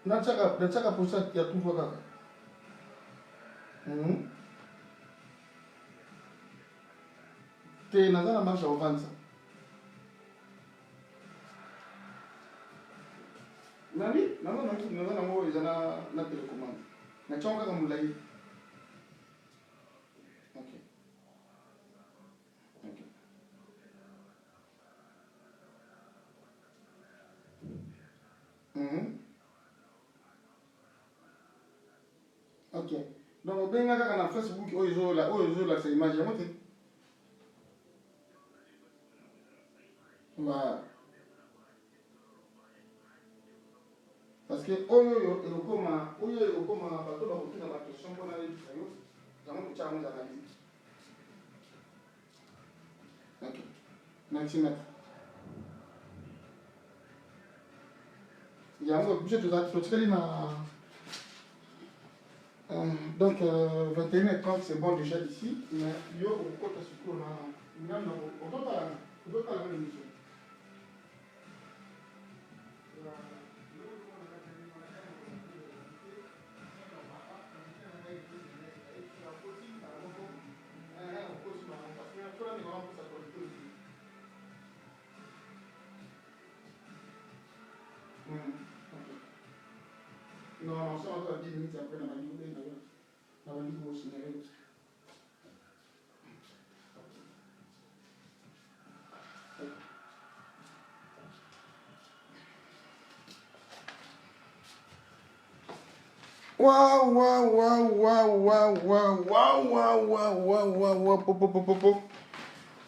Nataka pour ça qu'il y a tout voir. Tu es dans la marche au vent. Nani? Non, ils ont la télécommande. Mais tu as encore un moulay. Ok. Ok. Donc, bien, dans Facebook, ils ont la c'est image. Voilà. Parce que oyo il okoma bato bakokina ba question mpona yebisa yo yango totya yango analyse. Ok. 90 mètres. Yango biso totikali na donc 21h30 c'est bon déjà ici, mais yo okota surtout na okotala l'émission. Non, ça va 10 minutes après dans la ligue au cinéma.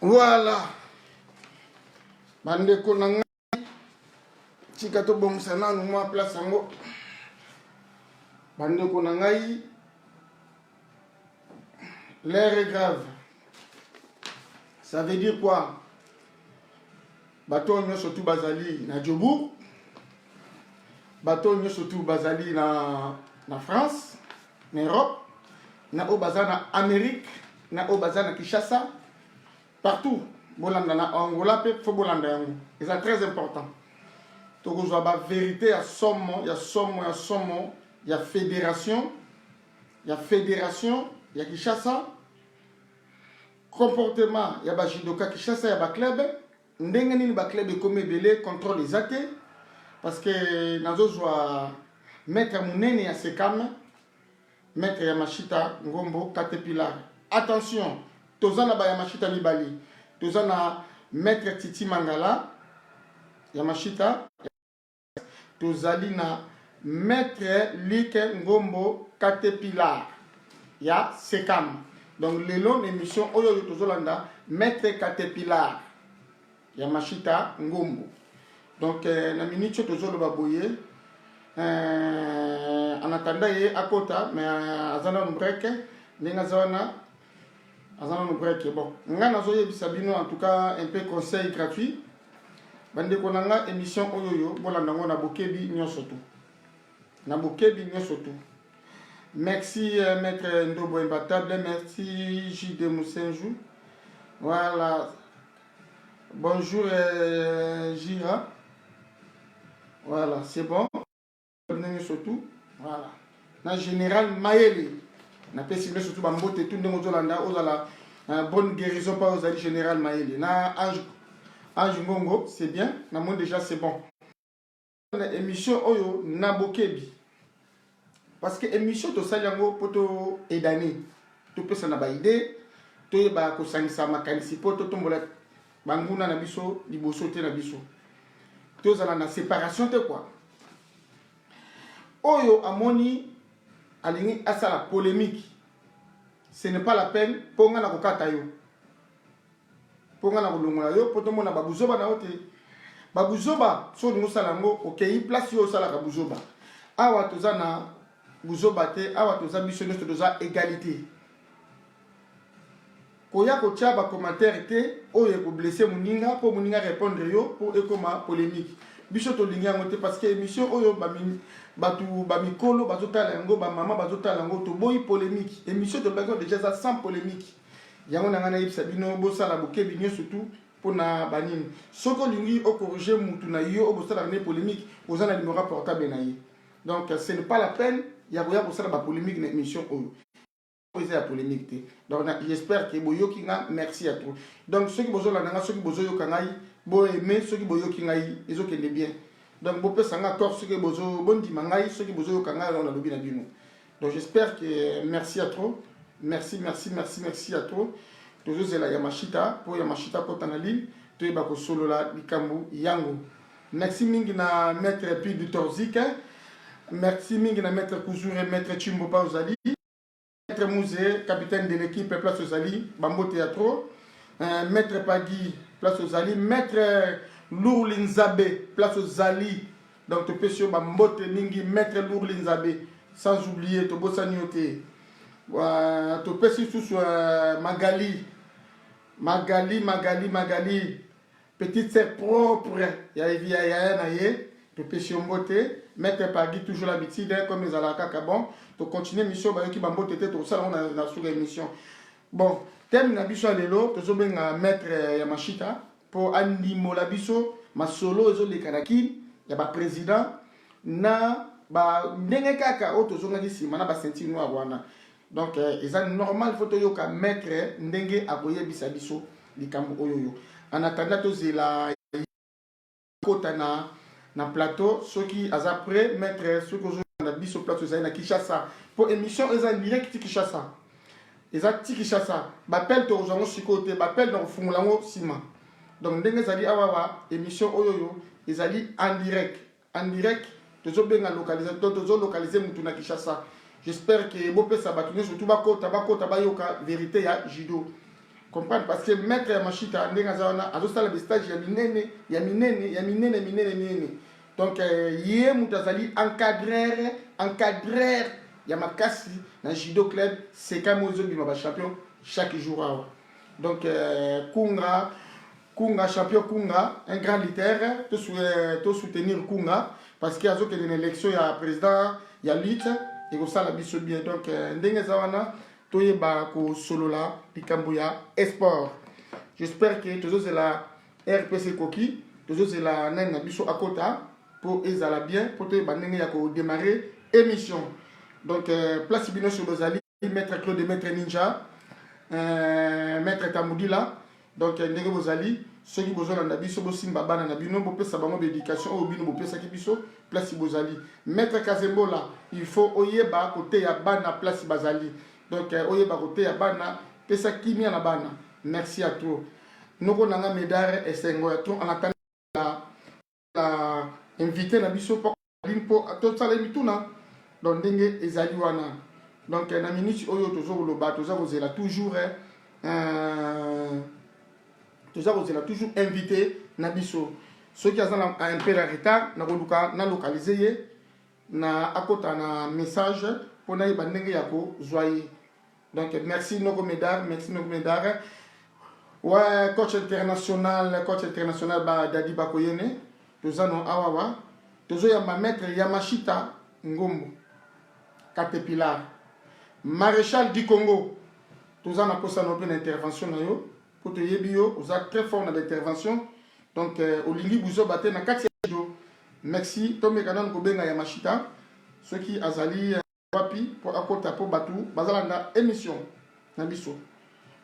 Voilà. Bandeko na ngai tika to bongisa nanu mwa place yango. Bandeko na ngai l'air est grave. Ça veut dire quoi? Bato nyonso tu bazali na Djobourg. Bato nyonso tu bazali na France, na Europe, na Obaza na Amérique, na Obaza na Kinshasa, partout. Bolanda na Angola, faut bolanda yango. Et c'est très important. Donc, la vérité, il y a somme, il y a fédération, il y a Kinshasa, comportement, il y a Jidoka Kinshasa, il y a club, ndengeni ba club comme belé contrôle les athées, parce que nazo joa maître munene ya Sekam, maître Yamashita Ngombo Caterpillar. Attention, tozana ba Yamashita Libali, tozana maître Titi Mangala Yamashita, tozali na maître Like Ngombo Caterpillar ya Sekam. Donc le long émission oyo tozolanda maître Caterpillar Yamashita Ngombo. Donc na minute tozolo baboye en attendant ye akota mais azana no break ninga zona azana no break bon nga nazo yebisa bino en tout cas un peu conseil gratuit bande ko nanga émission oyoyo bolanda ngo na bokebi nyonso tout na bokebi nyonso tout. Merci maître Ndobo Imbatable, merci J.D. Moussenjou. Voilà. Bonjour Jira. Voilà, c'est bon. Surtout, voilà. Na général Maëli. Na pessimé surtout bambote tout ndemo zolanda ozala bonne guérison pas aux général Maëli. Na Ange Ngongo, c'est bien. Na moi déjà c'est bon. La émission oyo na bokebi. Parce que émission to saliango poto edani. To pesa na ba idée, to yeba ko sangisa makanisi poto tombola banguna na biso liboso te na biso. To zala na séparation te quoi. Oyo amoni alingi asala polémique. Ce n'est pas la peine ponga na kokata yo. Ponga na kolongola yo poto mona babuzoba na ote. Babuzoba so ngo salango okei place yo sala ka buzoba. Awa tozana buzoba te awa toza biso nyonso toza égalité. Koya ko tia ba commentaire te oyo ko blesser muninga pour muninga répondre yo pour ekoma polémique. Biso to linga ngote parce que émission oyo batu ba mikolo bazotala yango ba mama bazotala yango to boyi polémique. Émission to bazo déjà ça sans polémique. Yango na ngana yebisa bino bo sala bokebi nyonso tout pour na banini. Soko lingi o corriger mutu na yo o bo sala ne polémique ozana numéro portable na ye. Donc, ce n'est pas la peine, il y a une polémique dans l'émission. La polémique. Donc, j'espère que Boyo Kinga, merci à toi. Donc, ceux qui vous ont ceux qui vous ont aimé, ceux qui vous ont ils ont bien. Donc, vous pouvez savoir encore ceux qui vous ont bon dimanche, ceux qui vous ont on a lobby na bino. Donc, j'espère que merci à toi. Merci à toi. Toujours c'est la Yamashita, pour Yamashita Kotanali, tu es bako solo la Likambu Yango. Merci mingi na maître Pi du Torzik. Merci mingi na maître Kouzoure, maître Chimbo Pauzali. Maître Mouzé, capitaine de l'équipe Place aux Ali, Bambo Théâtre. Maître Pagui, Place aux Ali. Maître Lourlinzabe, Place aux Ali. Donc, tu peux sur Bambo Teningi, Maître Lourlinzabe. Sans oublier Tobo Sanyote. Tu peux sur Magali. Magali. Petite sœur propre. Tu peux sur Mbote. Maître Pagui, toujours l'habitude, comme les alaka bon. Tu continues mission, qui bambo tete, tout ça, on a sur l'émission. Bon, thème na biso lelo, tu as maître Yamashita, pour animer la biso, ma solo, les kanaki, il y a président, na, ndenge kaka, tu as dit si, mana senti nous wana. Donc, c'est normal, il faut que maître ndenge akoye bisa biso, li kambo oyoyo. En attendant, tu la kotana, na plateau, ceux qui ont après, maître, ceux qui ont biso plateau, ils ont Kinshasa. Pour émission, ils ont direct Kinshasa. Ils ont Kinshasa. Bapel to zongo sikote, bapel dans fungulango sima. Donc dès que ils awa émission oyoyo, ils ont en direct. En direct, ils ont bien localisé, ils ont localisé mutuna Kinshasa. J'espère que vous pouvez s'abattre surtout bako tabayoka vérité ya judo. Comprendre parce que maître Yamashita ndengazana azosala be stage ya minene. Donc yé mutazali encadreur ya makasi na judo club c'est comme aux autres champion chaque jour. Donc Kunga champion Kunga un grand littéraire to soutenir Kunga parce qu'il y a une élection ya président ya lutte et ko sala biso bien donc ndengazana toyeba ko solola pikambuya esport. J'espère que toujours c'est la RPC Koki, toujours c'est la nana biso akota pour ezala bien pour toyeba ndenge ya ko démarrer émission. Donc place bino sur Bozali, maître Claude, maître Ninja, maître Tamoudila. Donc ndenge Bozali, ceux qui besoin na biso bo simba bana na bino bo pesa bango d'éducation au bino bo pesa ki biso place Bozali. Maître Kazembola, il faut oyeba côté ya bana place Bazali. Donc, oyeba côté ya bana, pesa kimia na bana. Merci à toi. Nous avons médaille et sengo ya toi en attendant la invité na biso pour tout ça les mituna. Donc ndenge ezali wana. Donc na minute oyo toujours le bateau ça vous là toujours toujours invité na biso. Ceux qui ont un peu de retard na localiser na akota na message pour na ibandenge yako joyeux. Donc merci Nogo Médard. Ouais, coach international ba Dadi Bakoyene. Nous avons awawa. Nous avons maître Yamashita Ngombo. Caterpillar. Maréchal du Congo. Nous avons posé une intervention pour te yebio. Nous avons très fort dans l'intervention. Donc Olingi Bouzo Baté na 4e jour. Merci. Tomé Kanan Kobenga Yamashita. Ceux qui azali papi pour akota pour batu bazalanga émission na biso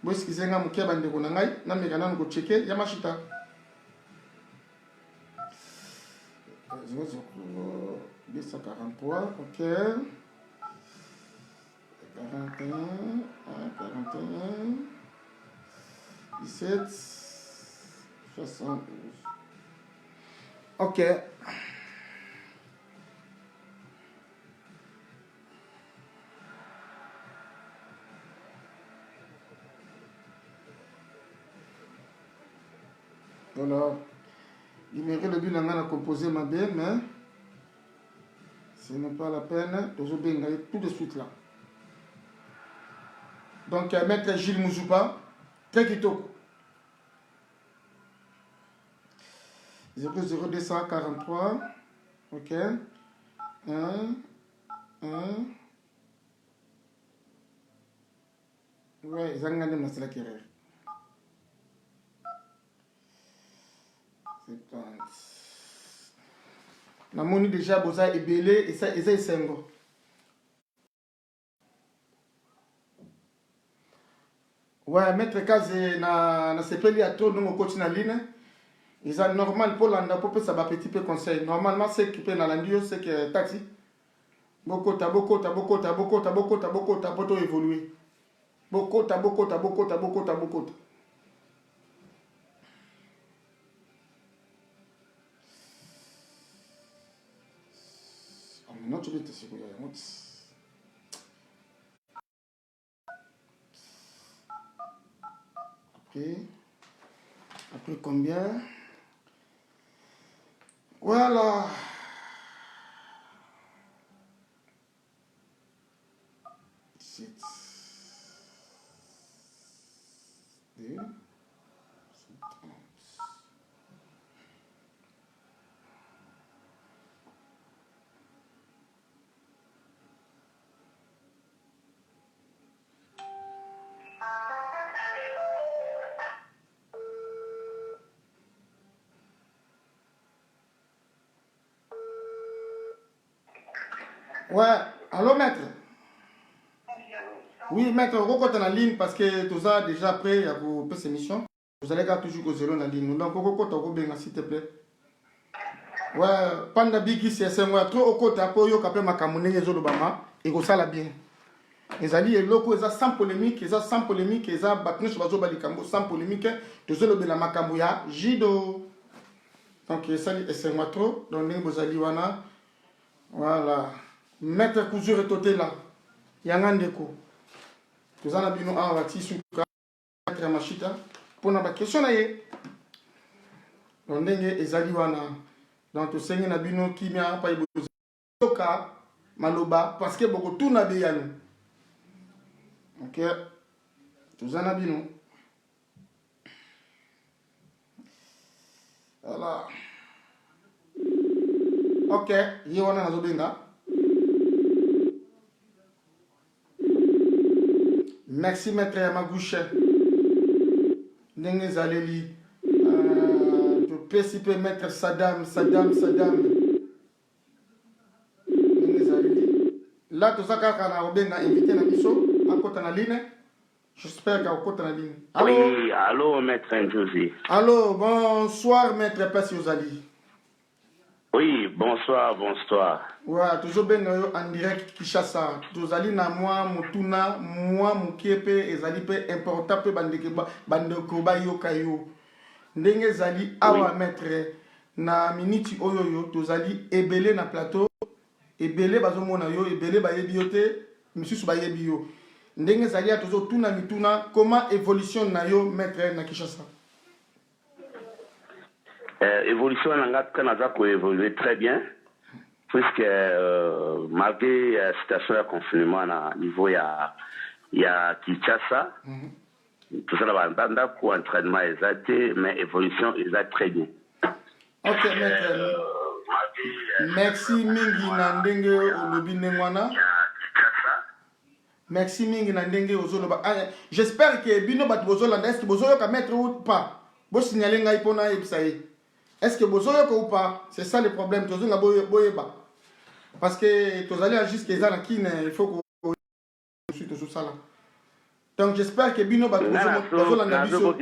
bo eskizenga mukia bandeko na ngai na mekana ngo checker Yamashita 243 ok 41 17 72 ok. Alors, il mérite le but à composer ma bien, mais ce n'est pas la peine. Toujours bien tout de suite là. Donc, maître Gilles Mouzoupa, très kitoko. 00243, ok. 1, 1. Ouais, Zangane Masla Kerrer. namoni déjà boza ebele eza esengo. Ouais, maître Kaze na sepeli à trop nous coach na ligne. Ils ont normal pour l'anda pour ça va petit peu conseil. Normalement c'est qui peut na landio c'est que taxi. Beaucoup poto évoluer. Beaucoup. Non, tu veux te seguir. Après combien? Voilà. Ouais, allô maître? Oui, maître, vous êtes en ligne parce que tout ça déjà prêt à vous passer émission. Vous allez garder toujours au zéro en ligne. Donc, vous êtes s'il te plaît. Ouais, panda bigi c'est moi trop au côté pour yo capé makamune les bama et ça la bien. Les alliés et locaux ils sans polémique, ils sans polémique, ils ont battu sur bazo balikambo sans polémique, tout ça le bela makambo ya jido. Donc ça c'est moi trop donc les alliés wana voilà. Mettre cousu retoté là. Yangandeko. Tout ça na bino a wati suka mettre machita pour na ba question na ye. Donc les alliés wana donc seigneur na bino kimia pa ibozoka maloba parce que beaucoup tout na beyano. OK. Tout ça na bino. Voilà. OK, yona na zobenga. Merci maître Yamagouche. Ndenge zaleli PCP maître Saddam. Là, tout ça, quand on a invité na biso, à côté na ligne, j'espère qu'à côté na ligne. Allô? Oui, allô, maître Njosi. Allô, bonsoir, maître Passiozali. Oui, bonsoir. Ouais, toujours bien en direct Kinshasa. Tozali na moi, Mutuna, moi, Mukiepe, ezali pe important pe bandeko ba yokayo. Ndenge zali awa maître na miniti oyoyo tozali ebele na plateau ebele bazomona yo ebele bayebi yo te misusu bayebi yo ndenge zali atozo tuna mituna comment évolution na yo maître na Kinshasa. Évolution na Canada ko évoluer très bien puisque malgré la situation de confinement na niveau ya Kinshasa. Tout ça va dans pour entraînement exact, mais évolution exact très bien. OK, maître. Merci mingi na ndenge olobi ndengwana. Merci mingi na ndenge ozoloba. J'espère que bino bat bozolanda est-ce que bozoyoka maître ou pas? Bo signaler ngai pona ebsaye. Est-ce que bozoyoka ou pas? C'est ça le problème. Tozonga boyeba. Parce que tozali agis que ezana kine il faut que suite sur ça là. Donc j'espère que bino bato bazolanda biso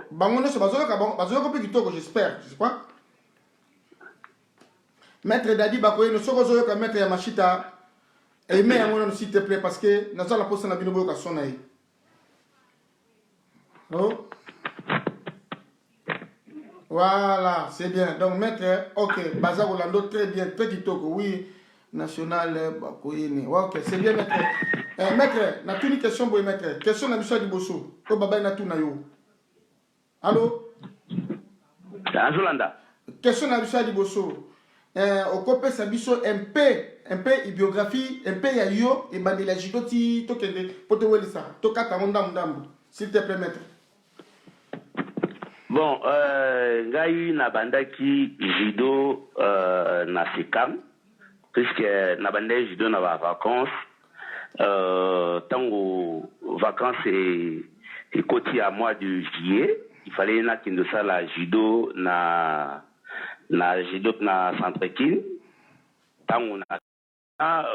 bango nyonso bazoyoka mpe kitoko j'espère je sais pas maître Dadi bakoyeno soki ozoyoka maître ya machita aime yango nano s'il te plaît parce que naza na posa na bino boyoka son na ye. Oh voilà c'est bien donc maître ok baza kolando très bien très kitoko oui national bakoyene ouais, ok c'est bien maître. Maître, na tuni question boy maître. Question na biso di boso. Ko baba na tuna yo. Allô? Azolanda. Question na biso di boso. Okope sa biso un peu biographie, un peu ya yo et bandela jidoti to kende poto welisa. To kata ndambu. S'il te plaît maître. Bon, ngai na bandaki judo na Sikam puisque na bandai judo na vacances. Tango vacances et côté à mois de juillet, il fallait na kindo ça la judo na judo na centre kin Tant on a à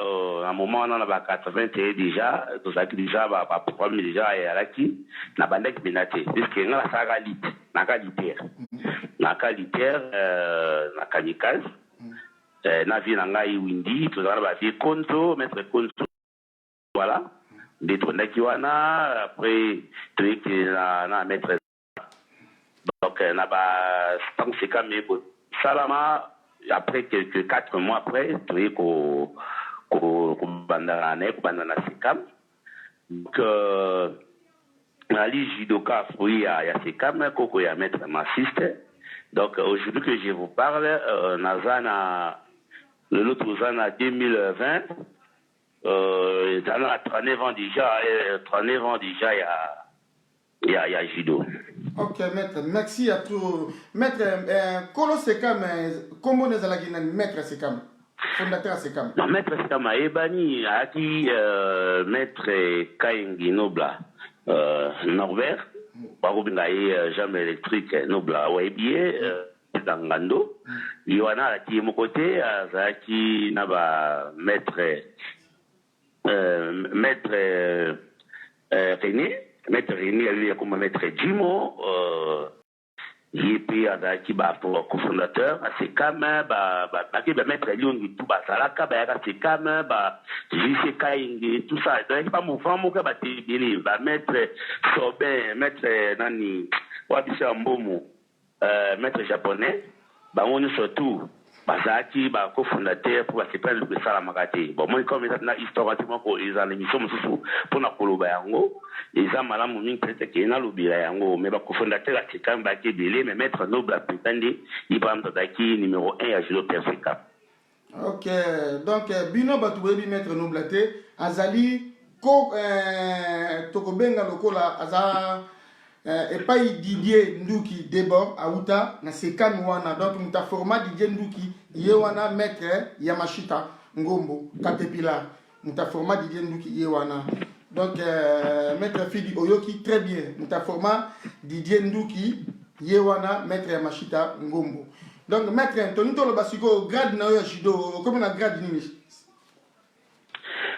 un moment on a 81 déjà, tout ça qui déjà va programme déjà et à la qui n'a pas d'être menaté puisque on a ça qualité, na qualité na kamikaze na vie na ngai windi tout ça va vie conto mettre conto voilà des tournées qui wana après truc na mettre donc na ba tant c'est comme salama après quelques 4 mois après truc ko bandana Sekam. Donc, Ali Judoka, il y a Sekam, Koko, il y a Maître Massiste. Donc, aujourd'hui que je vous parle, Nazana, l'autre Zana 2020, dans 39 ans déjà, il y a Judo. Ok, Maître, merci à tous. Maître, Kolo Sekam, comment nous allons Maître Sekam? Fondateur Sekam. Non, Maître Sekam Ebani a dit Maître Kaingi Nobla Norbert, Barobingaye Jamais électrique Nobla Waibier, Dangando. Yoana a dit mon côté, Zaki Naba Maître René, Maître René, lui, comme Maître Jimo. Yépi Adaki pour cofondateur à Sekam mettre Lyon tout bas Salaka ba Sekam JC Kaingi tout ça donc pas mouvement mo ka ba tibili ba mettre Sobin mettre nani Wabisha Mbomo mettre japonais ba on surtout Bazaki ba cofondateur pour se prendre le sala makati bon moi comme ça na historiquement pour les émissions pour na koloba yango ils ont malamu mingi peut-être que na lobila yango mais ba cofondateur a Sekam ba kebele mais maître Nobla prétendé il va m'taki numéro 1 à Judo Perfecta. OK, donc bino batuwebi maître Nobla te azali ko tokobenga lokola aza epai Didier Nduki Debord Aouta na Sekam wana donc muta format Didier Nduki ye wana maître Yamashita Ngombo Caterpillar muta format Didier Nduki ye wana donc maître Fidi Oyoki très bien muta format Didier Nduki ye wana maître Yamashita Ngombo donc maître Anthony Tolo Basiko grade na yo judo comme na grade nini.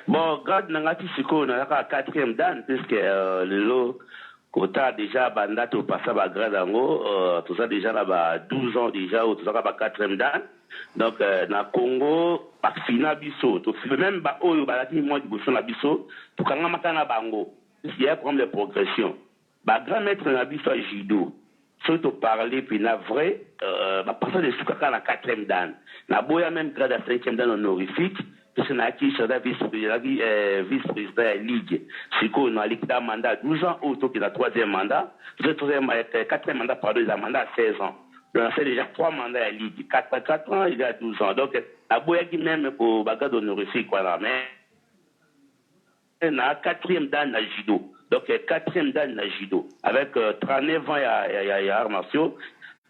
Bon grade na ngati siko na ka 4e dan puisque le lot Kota déjà bandat au passage à Gradango, tout ça déjà là 12 ans déjà, tout ça là 4e dan. Donc na Congo, par fina biso, tout même ba oyo balaki moi du bosso na biso, pour kanga makana bango. Il y a un problème de progression. Ba grand maître na biso judo. Surtout parler puis na vrai ba passage de sukaka na 4e dan. Na boya même grade à 5e dan honorifique. C'est qui sera vice-président de la Ligue. Si on a un mandat 12 ans, autant qu'il a 3e mandat, 4e mandat, pardon, il a un mandat 16 ans. Donc, c'est déjà 3 mandats à la Ligue. 4 ans, il a 12 ans. Donc, la Boyaki même pour Bagad honorifique, voilà. Mais, il y a 4e dan à judo. Donc, 4e dan à judo. Avec 39 ans, il y a arts martiaux.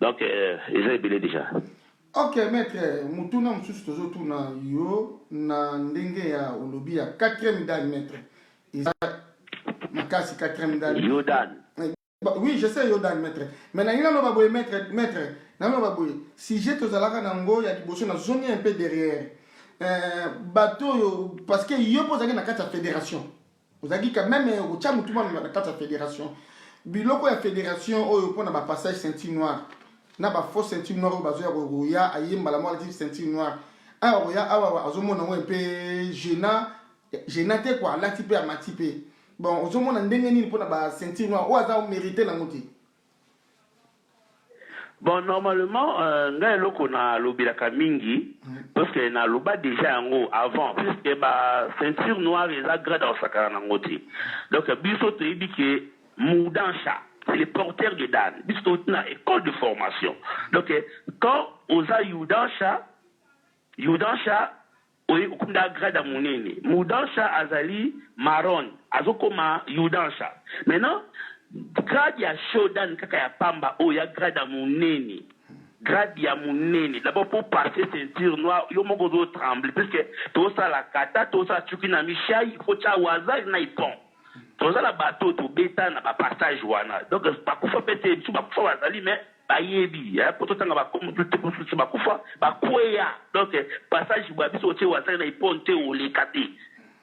Donc, ils ont ébélé déjà. Ok, maître, mutuna msusu tozotuna yo na ndenge ya olobi ya 4e dan maître. Isa makasi 4e dan. Yodan. Oui, je sais Yodan maître. Mais na ngina no baboye maître, na no baboye. Si j'ai tozalaka nango ya liboso na zone un peu derrière. Bateau yo parce que yo posaki na kati ya fédération. Ozaki quand même au tcha mutuma na kati ya fédération. Biloko ya fédération oyo pona ba passage ceinture noire. Na ba fausse ceinture noire bazoya roya ayemba la moitié ceinture noire a roya awa azomona ngo mpe gena te quoi la type amati pe bon ozomona ndenge nini pona ba ceinture noire o aza mérité na ngoti. Bon normalement ngai loko na lobilaka mingi parce que na loba déjà yango avant puisque ba ceinture noire eza grade osakana na ngoti donc biso to yebi ke mudansha c'est les porteurs de Dan, puisque c'est une école de formation. Donc, quand on a Yudansha, oui, on a grade à mon aîné. Mudansha Azali Maron, Azokoma Yudansha. Maintenant, grade ya Shodan kaka ya Pamba, oh, ya grade à mon aîné. Grade ya mon aîné. D'abord, pour passer ceinture noire, il y a un tremble, puisque tout ça la kata, tout ça Chukina Misha, il faut que Waza, il n'y a pas. Tout ça, la bateau, tout bêta, n'a pas passage, wana. Donc, pas qu'on fait péter, tout, pas qu'on fait mais bayebi poto tanga bakomo tout bakufa bakweya donc passage bwa biso te wa na iponte o lekate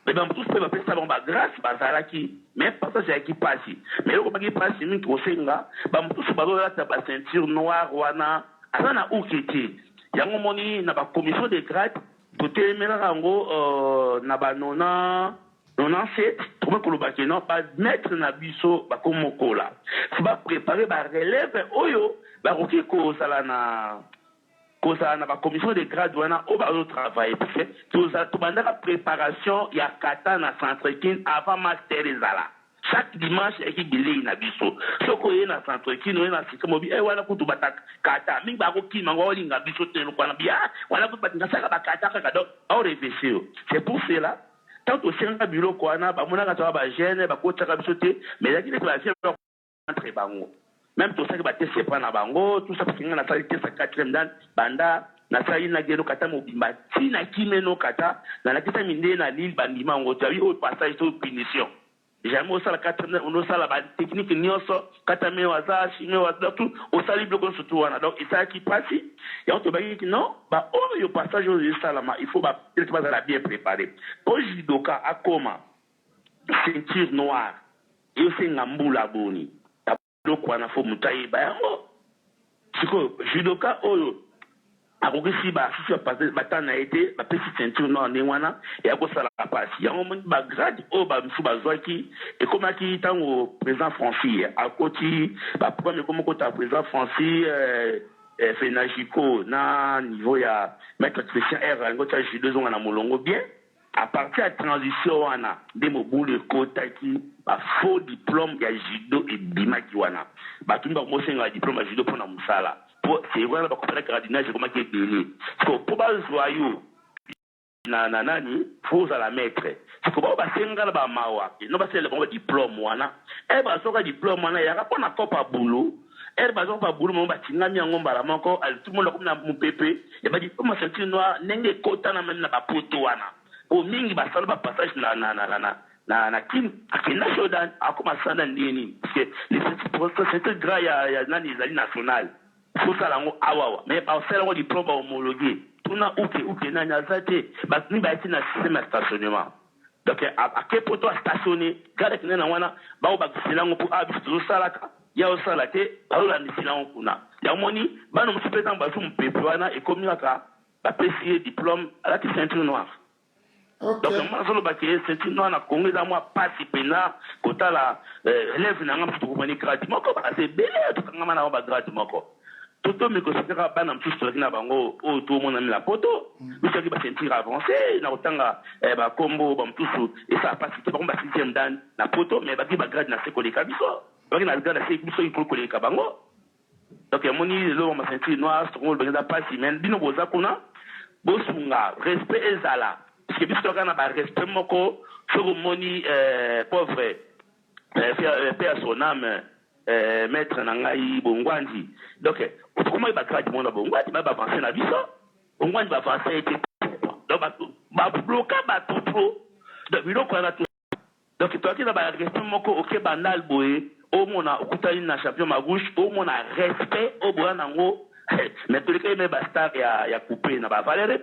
mais ben tous pe bapesa bon ba grâce bazalaki mais passage ya ki pasi mais ko baki pasi mingi kosenga ba tous bazola ta ba ceinture noire wana azana ukiti yango moni na ba commission de grade totelemela rango na ba 97 tout ko lobaki non pas mettre na biso ba komokola faut ba préparer ba relève oyo ba roki ko sala na ba commission de grade wana o ba travailler parce que tout bandaka préparation ya kata na centre avant master ezala chaque dimanche eki bilei na biso soko ye na centre kino na sikamobi wana kutu batak kata mingi ba ko kima ngo linga biso telo kwa na bia wana kutu batinga saka bakata kaka donc au réfléchir c'est pour cela tant au senga bureau kwana ba mona ka ba jeune ba ko tsaka biso te mais yaki de la fièvre entre bango même tout ça que baté c'est pas na bango tout ça parce que na salité sa 4e dan banda na sali na geno kata mobimba tina kimeno kata na la kita minde na lille bandima ngo tawi au passage to punition jamais au sala 4e on sala ba technique nyonso kata me waza chime waza tout au sali bloqué surtout wana donc ça qui passe et on te bagi que non ba oh yo passage au sala il faut ba bien préparé pour judoka akoma ceinture noire et c'est ngambula boni donc wana fo mutayi bayango siko judoka oyo akokisi ba sisi passer batana été ba petite ceinture non ne wana et akosala pasi yango moni ba grade o ba mfu bazwaki et comme aki tango président Francis akoti ba premier comme kota président Francis Fenajiko na niveau ya maître Christian R ngota judo zonga na molongo bien à partir de la transition wana de mobule kotaki ba faux diplôme ya judo et bimaki wana ba tumba mo senga diplôme ya judo pona musala pour c'est vraiment ba kopela cardinage comment qui est délai ko po ba zoyo na nani faut à la maître ko ba senga ba mawa no ba sele ba diplôme wana e ba soka diplôme wana ya ka pona kopa boulot er bazon pa boulot mo ba tingami yango mbala moko tout le monde comme na mpepe ya ba diplôme ceinture noire nenge kota na même na ba poto wana au mingi basala ba passage na kim akenda shodan akoma sana ndini parce que les c'est grand ya nani zali national faut ça lango awawa mais ba sala ngo diplôme homologué tuna uke nani azate ba ni ba tina système de stationnement donc à quel poto stationner garde que na wana ba ba silango pour abi tout ça ka ya o sala te ba la ni silango kuna ya moni ba no msipeta ba sum pepe wana et comme yaka ba préciser diplôme à la ceinture noire. Okay. Donc moi solo baké c'est une na Congo za moi pasi pena kota la élève na ngam tout komani grade moko ba c'est belé tout ngama na ba grade moko toto me ko sera ba na mtusto na bango o tout mon ami la poto bisaki ba sentir avancé na otanga ba combo ba mtusu et ça passe ba ba 6e dan na poto mais ba ba grade na seko le kabiso ba na grade na seko biso il faut ko le kabango donc moni lo ma sentir noir to ko ba pasi men bino boza kuna bosunga respect ezala parce que biso kana ba respect moko sur moni pauvre père son âme maître nangai bongwandi donc comment il va créer mon bongwandi ba avancer na biso bongwandi va avancer donc ba bloquer ba tout trop donc bilo ko na tout donc toi qui na ba respect moko OK banal boye au mona okutani na champion ma gauche au mona respect au bwana ngo mais tout le cas mais ba star ya couper na ba valeur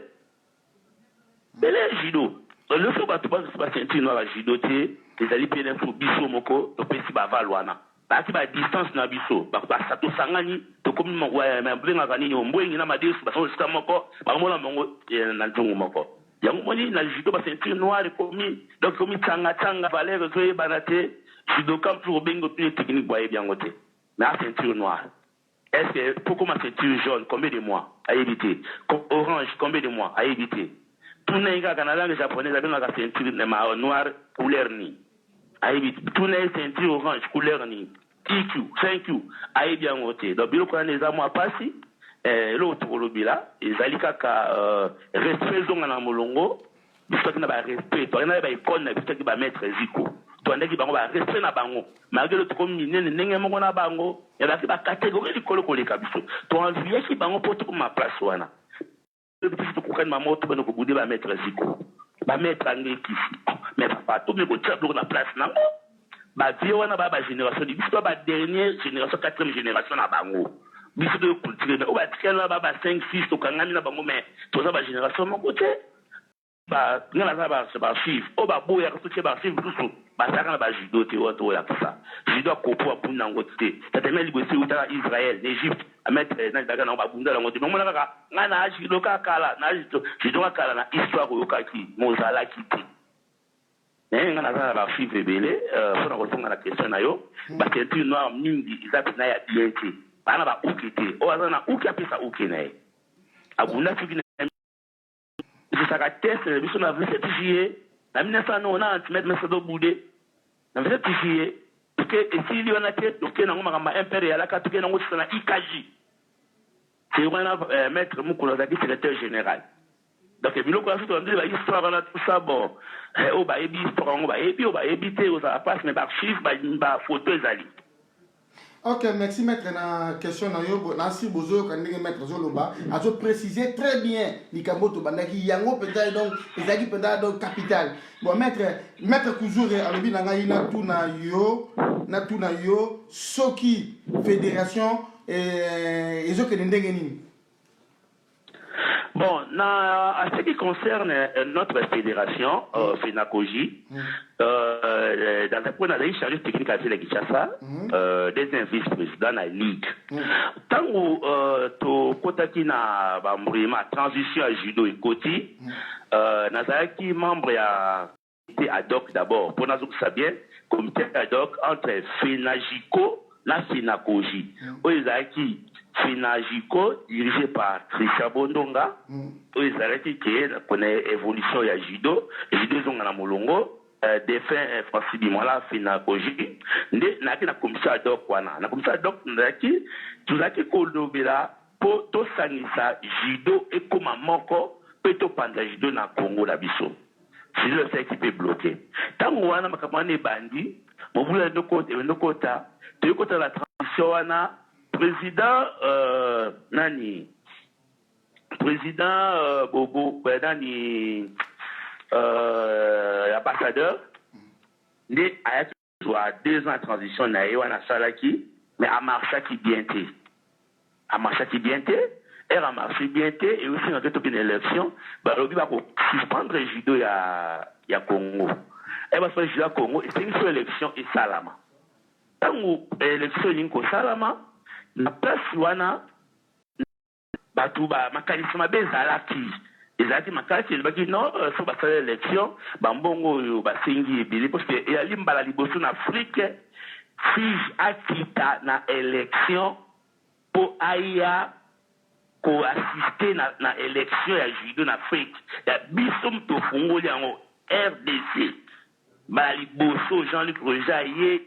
bele judo le fait ba to ba sentir no la judo te les ali bien pour biso moko to pesi ba valwana ba ki ba distance na biso ba sa to sangani to comme mo wa mais blinga kani ombwengi na madesu ba so ska moko ba mola mongo na nzungu moko yango moni na judo ba sentir noir komi donc komi tanga valeur zo e banate judo comme pour bengo plus technique boye bien ngote na ceinture noire. Est-ce que pourquoi ma ceinture jaune combien de mois à éviter, orange combien de mois à éviter? Tout n'est qu'à Canada les japonais avaient la ceinture noire couleur ni à éviter, tout n'est ceinture orange couleur ni TQ 5Q à éviter en côté donc bilo quand les amours passent l'autre olobila et zalika ka respect zonga na molongo biso na ba respect to na ba icône na biso ki ba mettre ziko to ndeki bango ba respect na bango malgré to comme minene ndenge moko na bango ya ba catégorie likolo koleka biso to envie ki bango poto ko ma place wana biso to kokani mamoto bano ko bude ba mettre ziko ba mettre ngeki mais papa to me ko tshabo na place nango ba vie wana ba génération di biso ba dernière génération 4e génération na bango biso de culture mais oba tikela ba 5 6 to kangami na bango mais toza ba génération mon côté ba ngala za ba suivre oba boya ko tike ba suivre tout ba saka na ba judo te oto ya ça judo kopo apuna ngote tateme libosi uta Israël Égypte a mettre na daga na ba bunda la ngote mais mona kaka ngana judo kala na judo kala na histoire ko kaki mozala kiti ngana za ba suivre belé fona ko tonga na question na yo ba tenti noir mingi izapina na ya bienti bana ba ukite o azana uki apesa uki nae abunda tuki na saka test biso na 27 juillet na 1990 mettre do boudé na 27 juillet que ici li wana te toke na ngoma kama impérial aka toke na ngotsa na IKJ c'est wana maître mukolo zaki secrétaire général donc biloko ya futo ndile ba histoire na tout ça bon o ba ebi histoire ngo ba ebi o ba ebi te o za passe mais ba chiffre ba photo ezali. Ok, merci maître. Na question na yo na si bozo ka ndenge maître Zoloba a zo préciser très bien likambo to bandaki yango penda donc ezaki penda donc capital. Bon maître Kuzure alobi na ngai na tuna yo soki fédération ezo ke ndenge nini. Bon, en ce qui concerne notre fédération, FENACOJI, dans un point, on a eu chargé technique à la Kinshasa, des vice-présidents de la Ligue. Tant que tu kotaki na bambrima transition à judo et koti, nazaki membre ya comité ad hoc d'abord, pour nous savoir comité ad hoc entre FENAJICO et FENACOJI. Oyezaki FENAJICO, dirigé par Christian Bondonga, ils arrêtent qui connaît l'évolution de judo, judo zonga molongo, défunt Francis Bimola, FENACOJI, na commission ad hoc wana, na commission ad hoc ndaki, tuzaki kolobela po to sangisa judo et comme moko peto panda judo na Congo la biso. C'est le fait qui peut bloquer. Tant wana makamane bandi, mobula ndokota, te kota la transition wana président Bobo nani ambassadeur né a soit 2 ans de transition na wana salaki mais a marché qui bien et a marché bien et aussi dans une élection ba lobi ba ko suspendre judo ya Congo et ba faire judo Congo et c'est une élection et salama tango élection ninko salama na place wana batu ba makanisma bezalaki ezalaki makasi elobaki non so basala élection bambongo oyo basengi ebele parce que eyali mbala liboso na Afrique fige akita na élection po aya ko assister na élection ya judo na Afrique ya biso mto fungoli yango RDC mbala liboso Jean-Luc Roja ye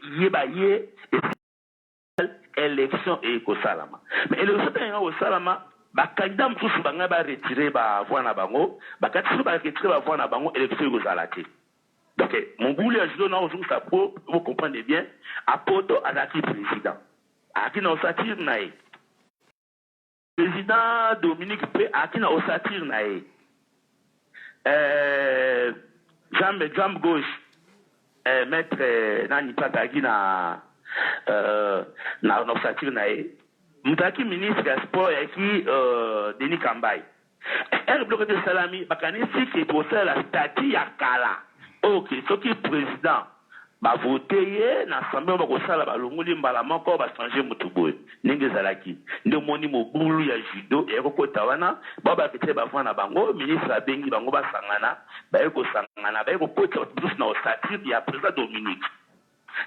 élection et Kosalama. Mais l'élection est au Salama, ba candidat moussou banga ba retirer ba voix na bango, ba katsu ba retirer ba voix na bango élection au Zalaki. Donc mon boulot à judo na aujourd'hui ça pour vous comprenez bien, à poto azaki président. Aki na osatir nae. Président Dominique P aki na osatir nae. Jambe gauche maître nani pataki na osatir nae. Mutaki ministre ya sport yaki Denis Kambai. Elle bloque de salami bakanisi qui possède la statue ya kala. OK, ce qui président ba voter na assemblée ba ko sala ba longoli mbala moko ba changer mutuboy. Ninge zalaki. Nde moni mobulu ya judo e ko tawana ba ba kete ba fana bango ministre abengi bango ba sangana ba ko sangana ba ko pota tous na osatir ya président Dominique.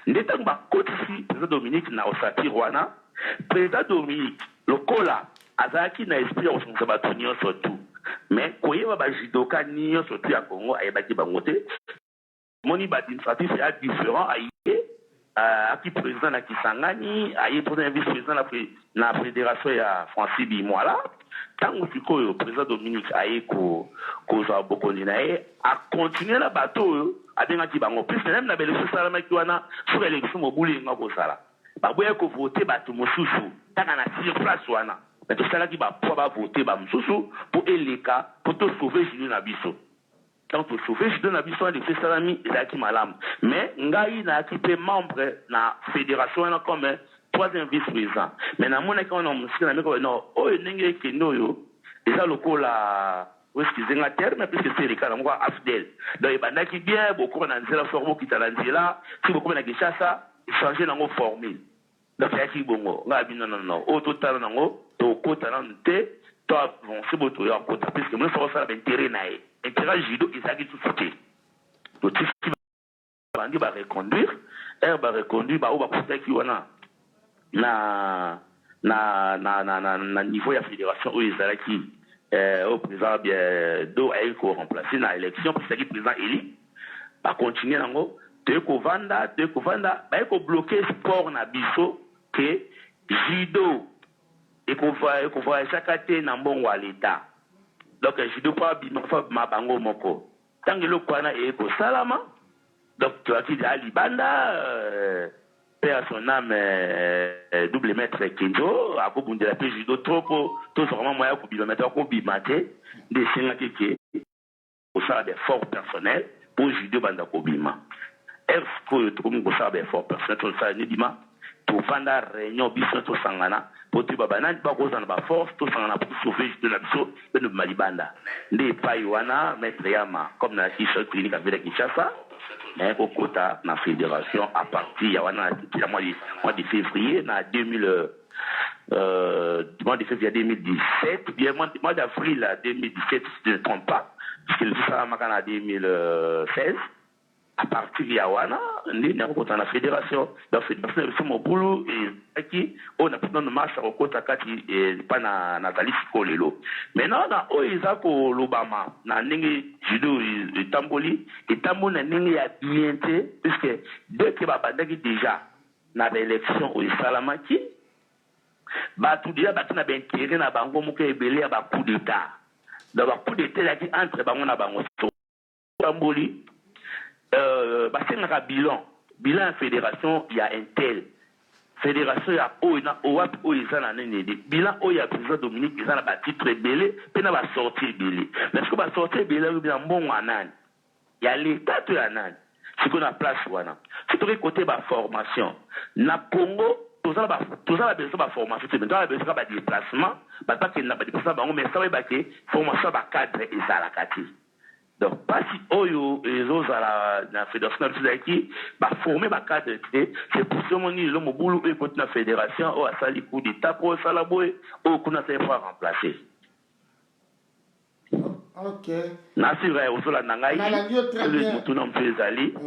Ndeta ba kotisi président Dominique na osatir wana. Président Dominique, le cola, azaki na esprit au son sabatonio surtout. Mais koyeba ba judoka niyo surtout ya Congo ayebaki bangote. Moni ba administratif est différent à qui président na Kisangani, aye président vice-président na fédération ya Francis Bimola. Tango sikoyo président Dominique aye ko za bokondi na ye a continuer la bateau a denga ki bango plus même na bele salama ki wana sur élection mobuli ngako sala. Baboya ko voter batu mosusu taka na sur place wana mais to sala ki ba po ba voter ba mosusu pour eleka pour to sauver judo na biso quand to sauver judo na biso de salami ezaki malamu mais ngai na équipe membre na fédération na comme troisième vice-président. Mais dans mon école, on a dit non, oh, n'engagez que nous, et ça, le coup là, où est-ce qu'ils ont un terme, puisque c'est le cas, on voit Afdel. Donc, il y a qui bien, beaucoup dans la forme qui est là, si beaucoup dans ça, ils changent dans la formule. Donc, il y a qui bon, non, au total, non, au côté, toi, bon, c'est beau, tu as un côté, puisque moi, ça va faire intérêt, intérêt judo, ils ont tout sauté. Donc, tout ce qui va reconduire, elle va reconduire, bah, on va pousser qui on a. Na niveau de la fédération où ils sont qui au président bien do a été remplacé dans l'élection pour ce qui président élu va continuer nango de kovanda ba ko bloquer sport na biso que judo et qu'on va chaque année na mbongo wa l'état donc judo pas bima bango moko tant que le kwana e ko salama donc tu as dit Ali Banda père son âme double maître Kenzo a beaucoup de la paix judo trop tout vraiment moyen pour bilomètre pour bimater des signes qui au sein des forts personnels pour judo banda ko bima est-ce que tout monde ça des forts personnels tout ça ni bima tout fanda réunion biso to sangana pour tu baba nan ba ko ba force tout sangana pour sauver de la biso de malibanda ndi paiwana maître yama comme na t-shirt clinique avec Kinshasa mais au quota na fédération à partir ya wana la mois de février na 2000 mois de février 2017 bien mois d'avril 2017 si je ne me trompe pas puisque le ça makana en 2016 à partir ya wana ni na quota na fédération donc fédération c'est mon boulot et qui on a besoin de marche au quota kati pas na Nathalie Sikolelo maintenant na oiza ko lobama na ndenge judo tamboli et tambo na ndenge ya bienté puisque dès que babandaki déjà na l'élection au Salamaki ba tout déjà ba na intérêt na bango moko ebele ya ba coup d'état donc ba coup d'état là qui entre bango na bango tamboli basengaka bilan fédération il y a un tel fédération ya oina owap oizana nenede bilan oya président Dominique izana ba titre belé pe na ba sortir belé mais ce que ba sortir belé bien mbongo anani ya l'état to ya nani ce qu'on a place wana c'est tout côté ba formation na Congo tout ça besoin ba formation c'est maintenant besoin ba déplacement ba pas que na ba déplacement bango mais ça va ba que formation ba cadre ezala kati. Donc, pas si Oyo et les autres à la fédération qui va former ma cadre, c'est pour ce moment ils ont mon boulot et contre la fédération, ou à sali coup d'état pour Salaboué, ou qu'on a fait pas remplacer. Ok. Nasir Osola Nangaï, on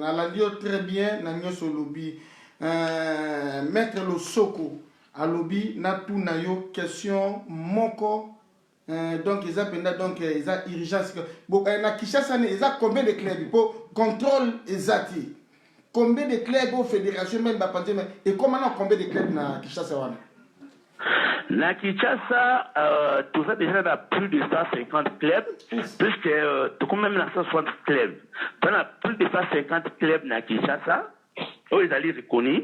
a la très bien, Nanyo Solobi. Maître Losoko, à lobby, Natu Nayo, question, Moko. Donc ils ont donc ils ont urgence bon na Kinshasa ils ont combien de clubs pour contrôle exacti combien de clubs au fédération même ba penser et comment on combien de clubs na Kinshasa wana na Kinshasa tout ça déjà dans plus de 150 clubs puisque tout comme même 160 clubs pendant plus de 150 clubs na Kinshasa où ils allaient reconnus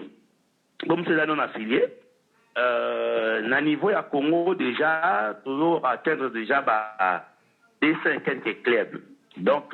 comme c'est là non affiliés na niveau ya Congo déjà toujours atteindre déjà des 50 clubs donc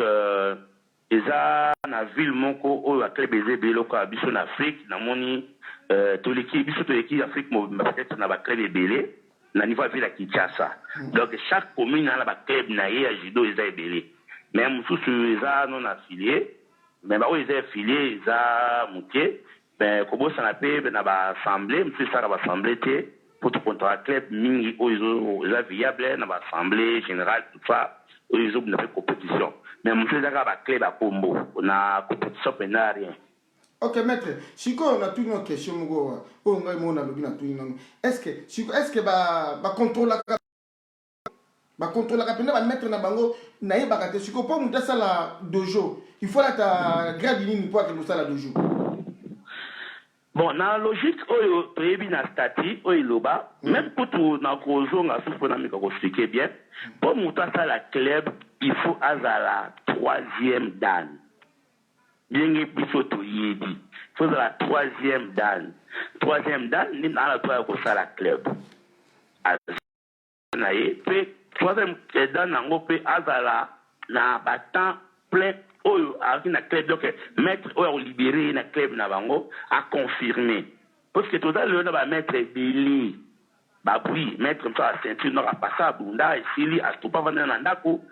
déjà na ville moko o la club ezebelo ko biso na Afrique na moni to l'équipe biso to l'équipe Afrique peut-être na ba club ebele na niveau ya ville ya Kinshasa donc chaque commune a ba club na ye ya judo ezebele même sous eza non affilié mais ba o affilié eza muke ben comme ça n'appelle na ba assemblée monsieur ça va assemblée té pour tout contrat club mingi ils ont viable na ba assemblée générale tout ça ils ont une compétition mais monsieur ça va club à combo na compétition pendant rien. OK maître si on a toute une question ngo o ngai mo na lobi na tout non est-ce que ba contrôle ba contrôle la pena ba mettre na bango na yeba ka siko po muta sala dojo il faut la ta grade ni pour que nous sala dojo. Bon, dans la logique, oyo prévu na stati, oyo loba, même pour tout na kozo nga souffre na mika expliquer bien, pour monter ça la club, il faut azala troisième dan. Bien que bisoto yedi, il faut la troisième dan. Troisième dan, ni na la toi ko ça la club. Na ye, pe troisième dan nango pe azala na battant plein oyo avec na club donc mettre oyo libéré na club na bango a confirmer parce que tout ça le va mettre belé bah oui mettre ça la ceinture n'aura pas ça bunda et s'il a tout pas vendre dans ndako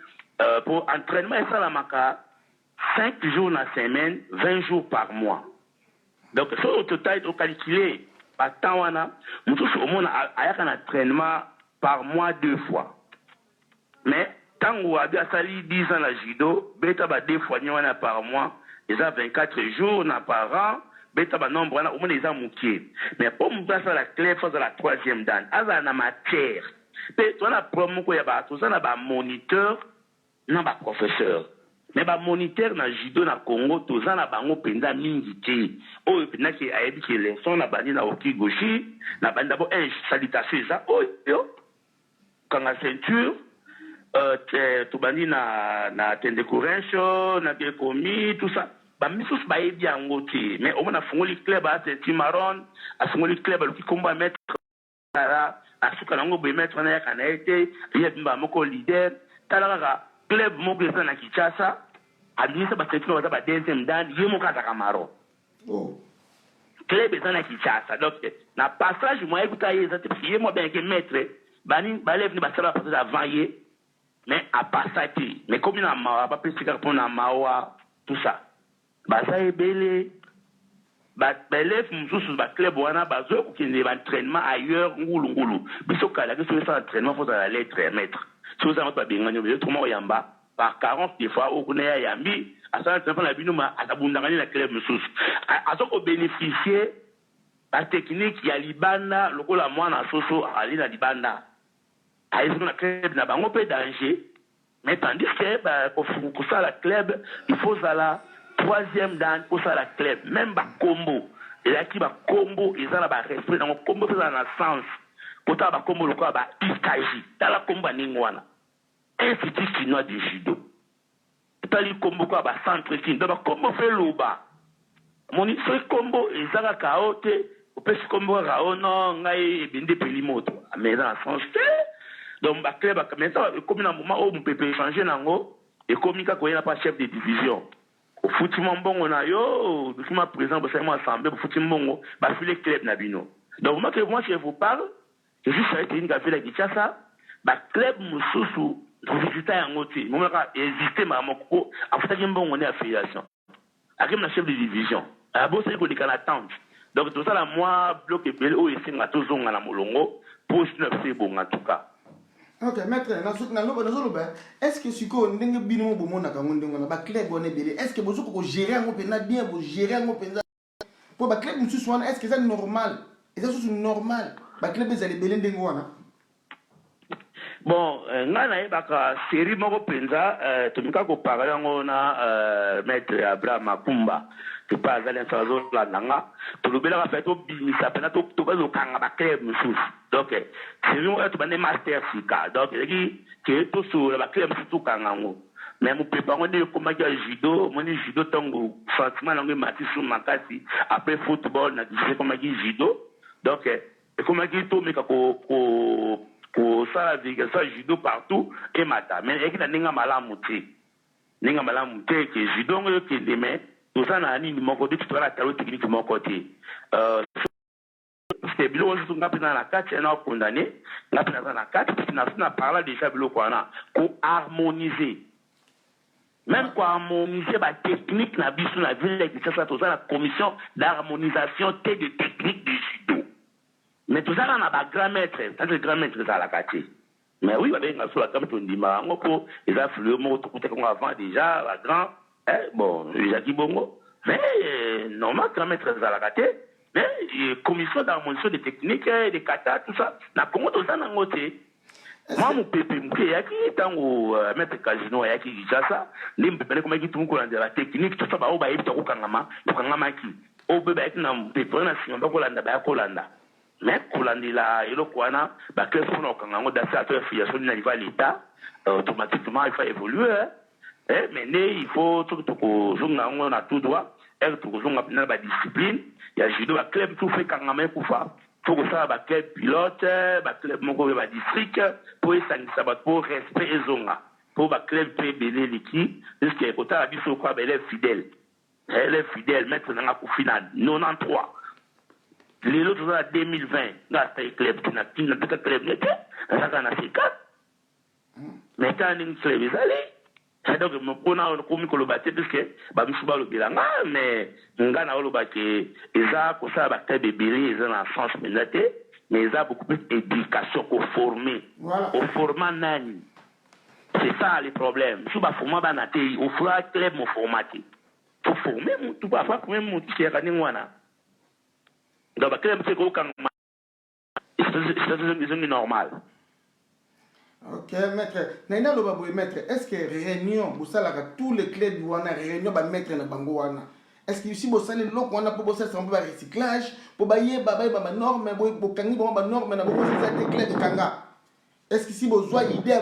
pour entraînement et ça la maka 5 jours dans la semaine 20 jours par mois donc ça au total au calculé par temps wana mutu au moins a un entraînement par mois 2 fois mais tant ou a bien sali 10 ans la judo beta ba 2 fois wana par mois ils ont 24 jours par an beta ba nombre wana au moins ils ont moukié mais pour me passer la clé faut la troisième dan aza na matière pe to na promo ko ya ba to ça na ba moniteur na ba professeur mais ba moniteur na judo na Congo to ça na bango penda mingi ti o penda ki ayebi ki leçon na bani na okigoshi na banda bo un salutation ça o yo quand la ceinture to bani na tende courencho na ke komi tout ça ba misus ba yebi yango ti mais o mona fungoli club a ceinture marron a fungoli club lo ki komba mettre a suka nango be mettre na ya kana ete yebimba moko leader talaka club moko eza na Kinshasa abimisa ba ceinture ba deuxième dan yemo kata kamaro oh club eza na Kinshasa donc na passage moi écouta yeza te parce yemo bien que maître bani balève ni ba sala passage avant yé mais à passage mais comme na mawa pas plus que pour na mawa tout ça ba ça ebele ba belef mususu ba club wana ba zo ko kende ba entraînement ailleurs ngulu biso kala que ça entraînement faut la lettre maître si vous avez pas bien gagné tout monde yamba par 40 des fois au connaît yambi à ça entraînement la binuma à tabundangani la club mususu à ce ko bénéficier la technique ya libanda lokola mwana soso ali na libanda a ils na club na bango pe danger mais tandis que ba pour ça la club il faut ça la troisième dan pour ça la club même ba combo et là qui ba combo ils ont la ba respect dans combo ça dans sens kota ba combo lokola ba iskaji tala combo ningwana institut chinois du judo tali combo ko ba centre kin ba combo fait loba moni fait combo ezaka kaote opesi combo raono ngai binde pelimoto mais dans sens donc ba club ba mais ça comme na moment où on peut changer nango et comme ka ko yana pas chef de division au foutima mbongo na yo dukuma président ba ça moi assemblée au foutima mbongo ba filer club na bino donc moi je vous parle je suis sur une café la Kinshasa ba club mususu visiter yango ti moi ka exister mamoko afutaki mbongo ne affiliation akim na chef de division abo c'est ko dikana tente donc tout ça la moi bloc ebele o esinga tozonga na molongo pour c'est bon en tout cas. Ok, maître, est-ce que si vous avez un binôme pour mon account, ba club on est belé, est-ce que vous pouvez gérer un peu bien, vous gérer un peu pour ba club monsieur soin, est-ce que c'est normal? Est-ce que c'est normal? Ba club ils allaient belé ndengwana. Bon, ngana ebaka série moko penza tumika ko parler ngo na maître Abraham Makumba. Tu pas aller faire la nanga to lobela ka fait to binisa pena to ba zo kanga ba club mususu. Donc c'est lui tu bande master fika. Donc qui to sur la club mususu kanga ngo. Mais mon papa on est comme judo, mon judo tango sentiment nango mati sur makasi après football na disait comme judo. Donc comme to meka ko sala viga ça judo partout et mata mais ekina ninga malamu te que judo ngo ke deme tout ça na nini moko de tu la talo technique moko te c'est bilo zo ngapi na 4 na condamné ngapi na 4 parce que na parla déjà bilo kwana ko harmoniser même quoi harmoniser ba technique na biso na ville qui ça tout ça la commission d'harmonisation de technique du judo. Mais tout ça, on a un grand maître, c'est un grand maître à la quartier. Mais oui, il y a un grand maître, ils ont fait le mot, tout comme avant déjà, la grand, bon, Jackie Bongo. Mais, normal, grand maître à la quartier, mais, commission d'harmonisation des techniques, des katas, tout ça, na Congo, tout ça, n'a ngoté. Moi, mon pépé, il y a qui est un maître casino, il y a qui dit ça, les pépé, comme il dit, la technique, tout ça, bah, il y a tout kangama qui, au bébé, il y a un pépé, il y a un pépé, mais kulandila ilo kwana ba que son okango dasa to affiliation na niveau l'état automatiquement il faut évoluer mais il faut tout ko zonga ngo na tout droit tout ko zonga na ba discipline ya judo ba club tout fait kangama kufa faut que ça ba club pilote ba club moko ba district pour esangisa ba pour respect ezonga pour ba club pe belé liki parce que kota biso kwa belé fidèle elle est fidèle maintenant na ku final 93 les autres en 2020 là c'est club qui n'a pas club n'était ça quand a fait mais quand une club est allé donc on a comme que le bâti parce que bah nous sommes le bilan mais on gagne au bâti et ça comme ça bah club bébé ils ont la chance mais ils ont beaucoup plus d'éducation au former au format nani c'est ça le problème si bah format banaté au fera club mon formaté pour former tout pas faire comme mon qui est gagné wana donc bah club c'est quoi c'est normal. Ok, maître. Naina lo baboy maître. Est-ce que réunion, vous savez tous les clubs du wana réunion ba maître na bango wana. Est-ce que si vous savez l'eau qu'on a pour bosser sur un peu recyclage, pour bailler ba norme, pour kangi ba norme na bango c'est des clubs de kanga. Est-ce que si vous avez idée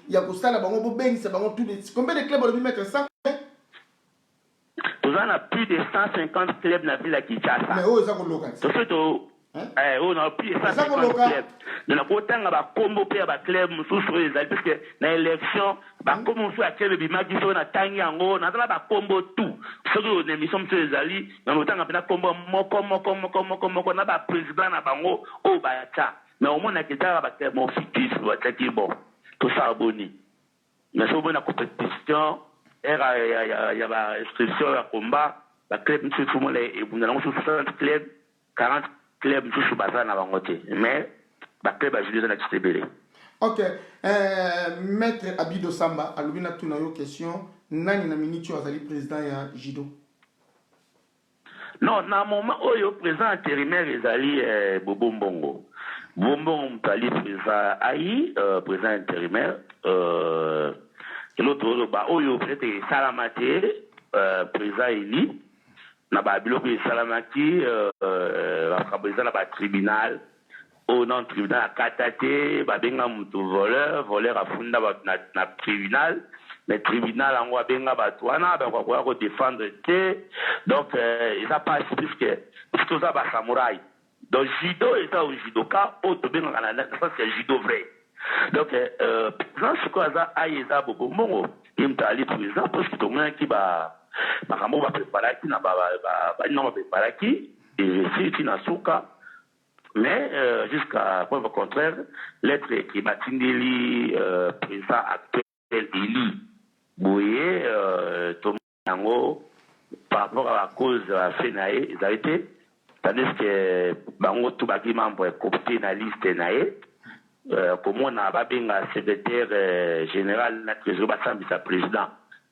il y a que ça là bango pour ben c'est bango tous les combien de clubs on mettre ça? Nous avons plus de 150 clubs dans la ville de Kinshasa. Mais où est-ce qu'on local? On a plus de 150 clubs. Nous avons autant de combo pour les clubs, parce que dans l'élection, comme on fait à club, il m'a dit qu'on a tangi en haut, nous avons un combo tout. Ce que nous émissions sur les alliés, nous avons un combo moko, on a un président à Bango, au Bayacha. Mais au moins, on a un club, mon fictif, bon, tout ça abonné. Mais si on a une compétition, il y a une inscription à combat, la club, nous avons 60 clubs, 40 clubs, nous sommes basés dans la mais la club a joué dans la distribution. Ok. Maître Abido Samba, à l'objet de une question, nani na minute azali président ya Jido? Non, dans le moment où le président intérimaire est Bobo Mbongo. Bobo Mbongo est président Aïe, président intérimaire. L'autre, le président Salamate, président Eli. Na babilo pe Salamati, président na tribunal. Au non tribunal Katate, babenga mutu voleur afunda na tribunal. Mais tribunal en wa benga batwana, ba ko défendre te. Donc ils a pas puisque ça ba samouraï. Donc judo et ça au judoka, auto benga na ça c'est judo vrai. Donc président ce quoi ça aïza bobo mongo, il me allé président parce que tout le monde qui ba makambo ba préparer qui na ba non préparer qui et si tu na souka. Mais jusqu'à preuve contraire, l'être qui Batindeli, président actuel Eli Boye, Tomango, par rapport à la cause de la FENAE, ils ont été, tandis que Bango Toubaki membre est coopté dans la liste NAE, comme on a un secrétaire général, notre trésorier Bassambi, sa président,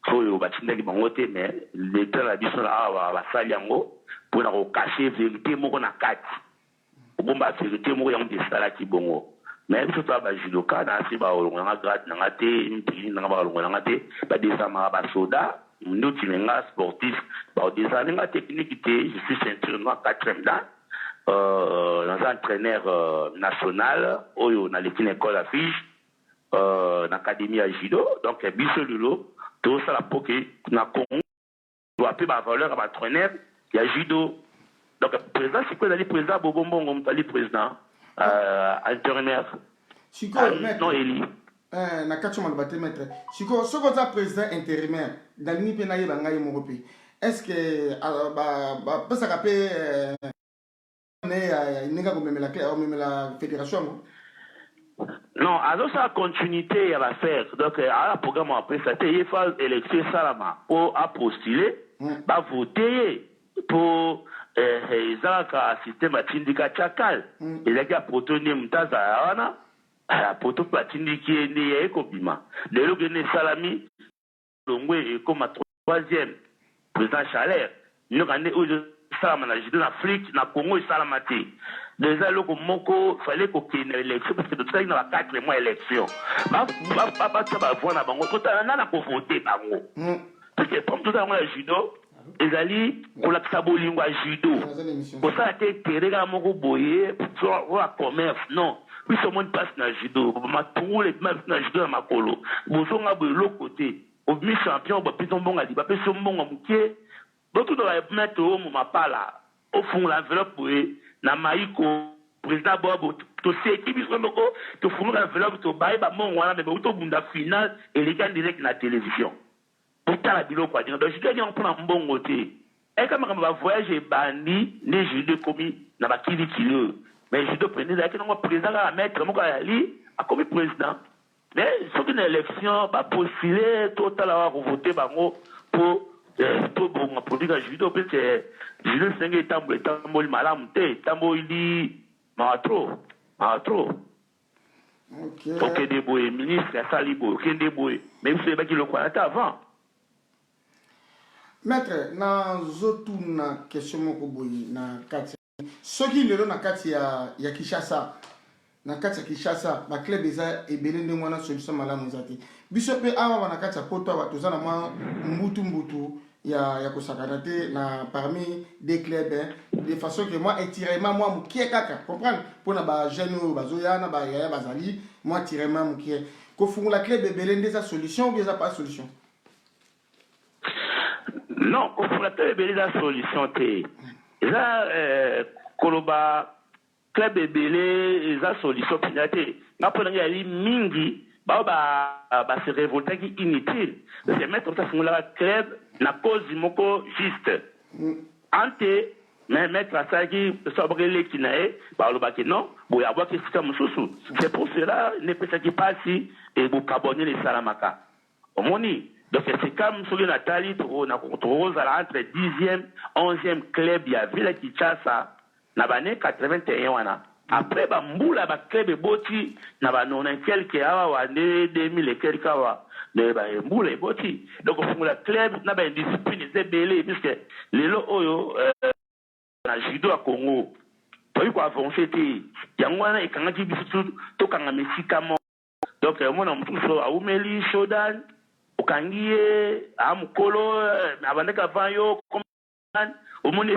Soyo Batindeli Bangote, mais l'État a dit sur la Basaliango, pour nous cacher la vérité, on a 4. Bon bah vérité moi on dit ça là qui bon mais ce soit ba judoka na si ba olonga grade na te une prix na ba olonga te ba desama ba soda nous tinenga sportif ba desama technique té je suis ceinture noire 4e dan dans un entraîneur national oyo na l'équipe école affiche l'académie à judo donc biso lolo tout ça la poké na Congo doit pas ba valeur à ba entraîneur il y a judo. Donc, le président, c'est quoi le président Bobo Mbongo, le président intérimaire. Non, Eli. Na katchoma batte maître. Siko, ce qu'on a président intérimaire, dans l'INIP na yeba ngai moropi. Est-ce que ba ça capé ninga ko memela fédération? Non, alors ça continuité à la faire. Donc, à la programme après ça, il faut élection Salama pour postuler, va voter pour ezalaka système atindika chakal ezalaki apotoni mutaza wana poto patindiki ene ya ekobima lelo gene salami longwe ekoma 3e président Chalère nyokande oyo salama na judo na Afrique na Congo salama te déjà loko moko fallait ko kine élection parce que tout ça na 4 mois élection ba voix na bango kota na ko voter bango parce que comme tout ça na judo ezali kolakisa bolingo ya judo kosala te tereka moko boye pour la commerce non biso moni passe na judo matungulu epima na judo na makolo bozonga boye loko te obimi champion bapesa mbongo ali bapesa mbongo moke botutoka mettre omo mapala ofungola enveloppe boye na maiko président bobo toseki biso moko tofungola enveloppe tobaye bambongo wana me botobunda final eleki direct na télévision la biloko donc je dois dire pour un bon côté et comme on va voyager bandi les judo commis na bakili kilo mais judo président qui non président à mettre mon ali a comme président mais ce qui une élection ba postuler total à voter bango pour bon produire judo parce que judo c'est tambo malam te tambo ili matro ok debout ministre salibo ok debout même si baki le quoi avant. Maître, na zotu na question moko boyi na kati soki lelo na kati ya Kinshasa na kati ya Kinshasa ba club eza ebele ndenge wana solution malamu eza te biso pe awa na kati ya poto awa toza na mwa mbutu ya kosakana te na parmi des clubs de façon que moi étirement moi mukie kaka comprendre pona ba jeune oyo bazoya na ba yaya bazali moi étirement mukie ko fungula club ebele ndeza solution ou eza pas solution. Non, pour la la solution, c'est Koloba, club ebele, la solution, c'est que mingi, se révolter qui inutile. C'est mettre ça sur la club, na cause moko juste. Ante, mais mettre ça qui sobre les qui nae, le non, bon, y avoir que c'est pour cela, ne peut pas qui passe et vous carbonner les salamaka. Au moni. Donc c'est comme sur Nathalie, entre 10e, 11e club, il y avait la Kinshasa, dans l'année 81. Après, Mboula, le club est boti, dans l'année quelques années, 2000 et quelques années, Mboula est boti. Donc, le club, il y a une discipline, c'est belé, puisque les lots, dans judo à Congo, pour y avancer, il y a un et quand on dit tout, quand on médicament. Donc, moi, on trouve ça à Oumeli, Shodan, Okangie, Amukolo, Abandeka Vanyo, au monde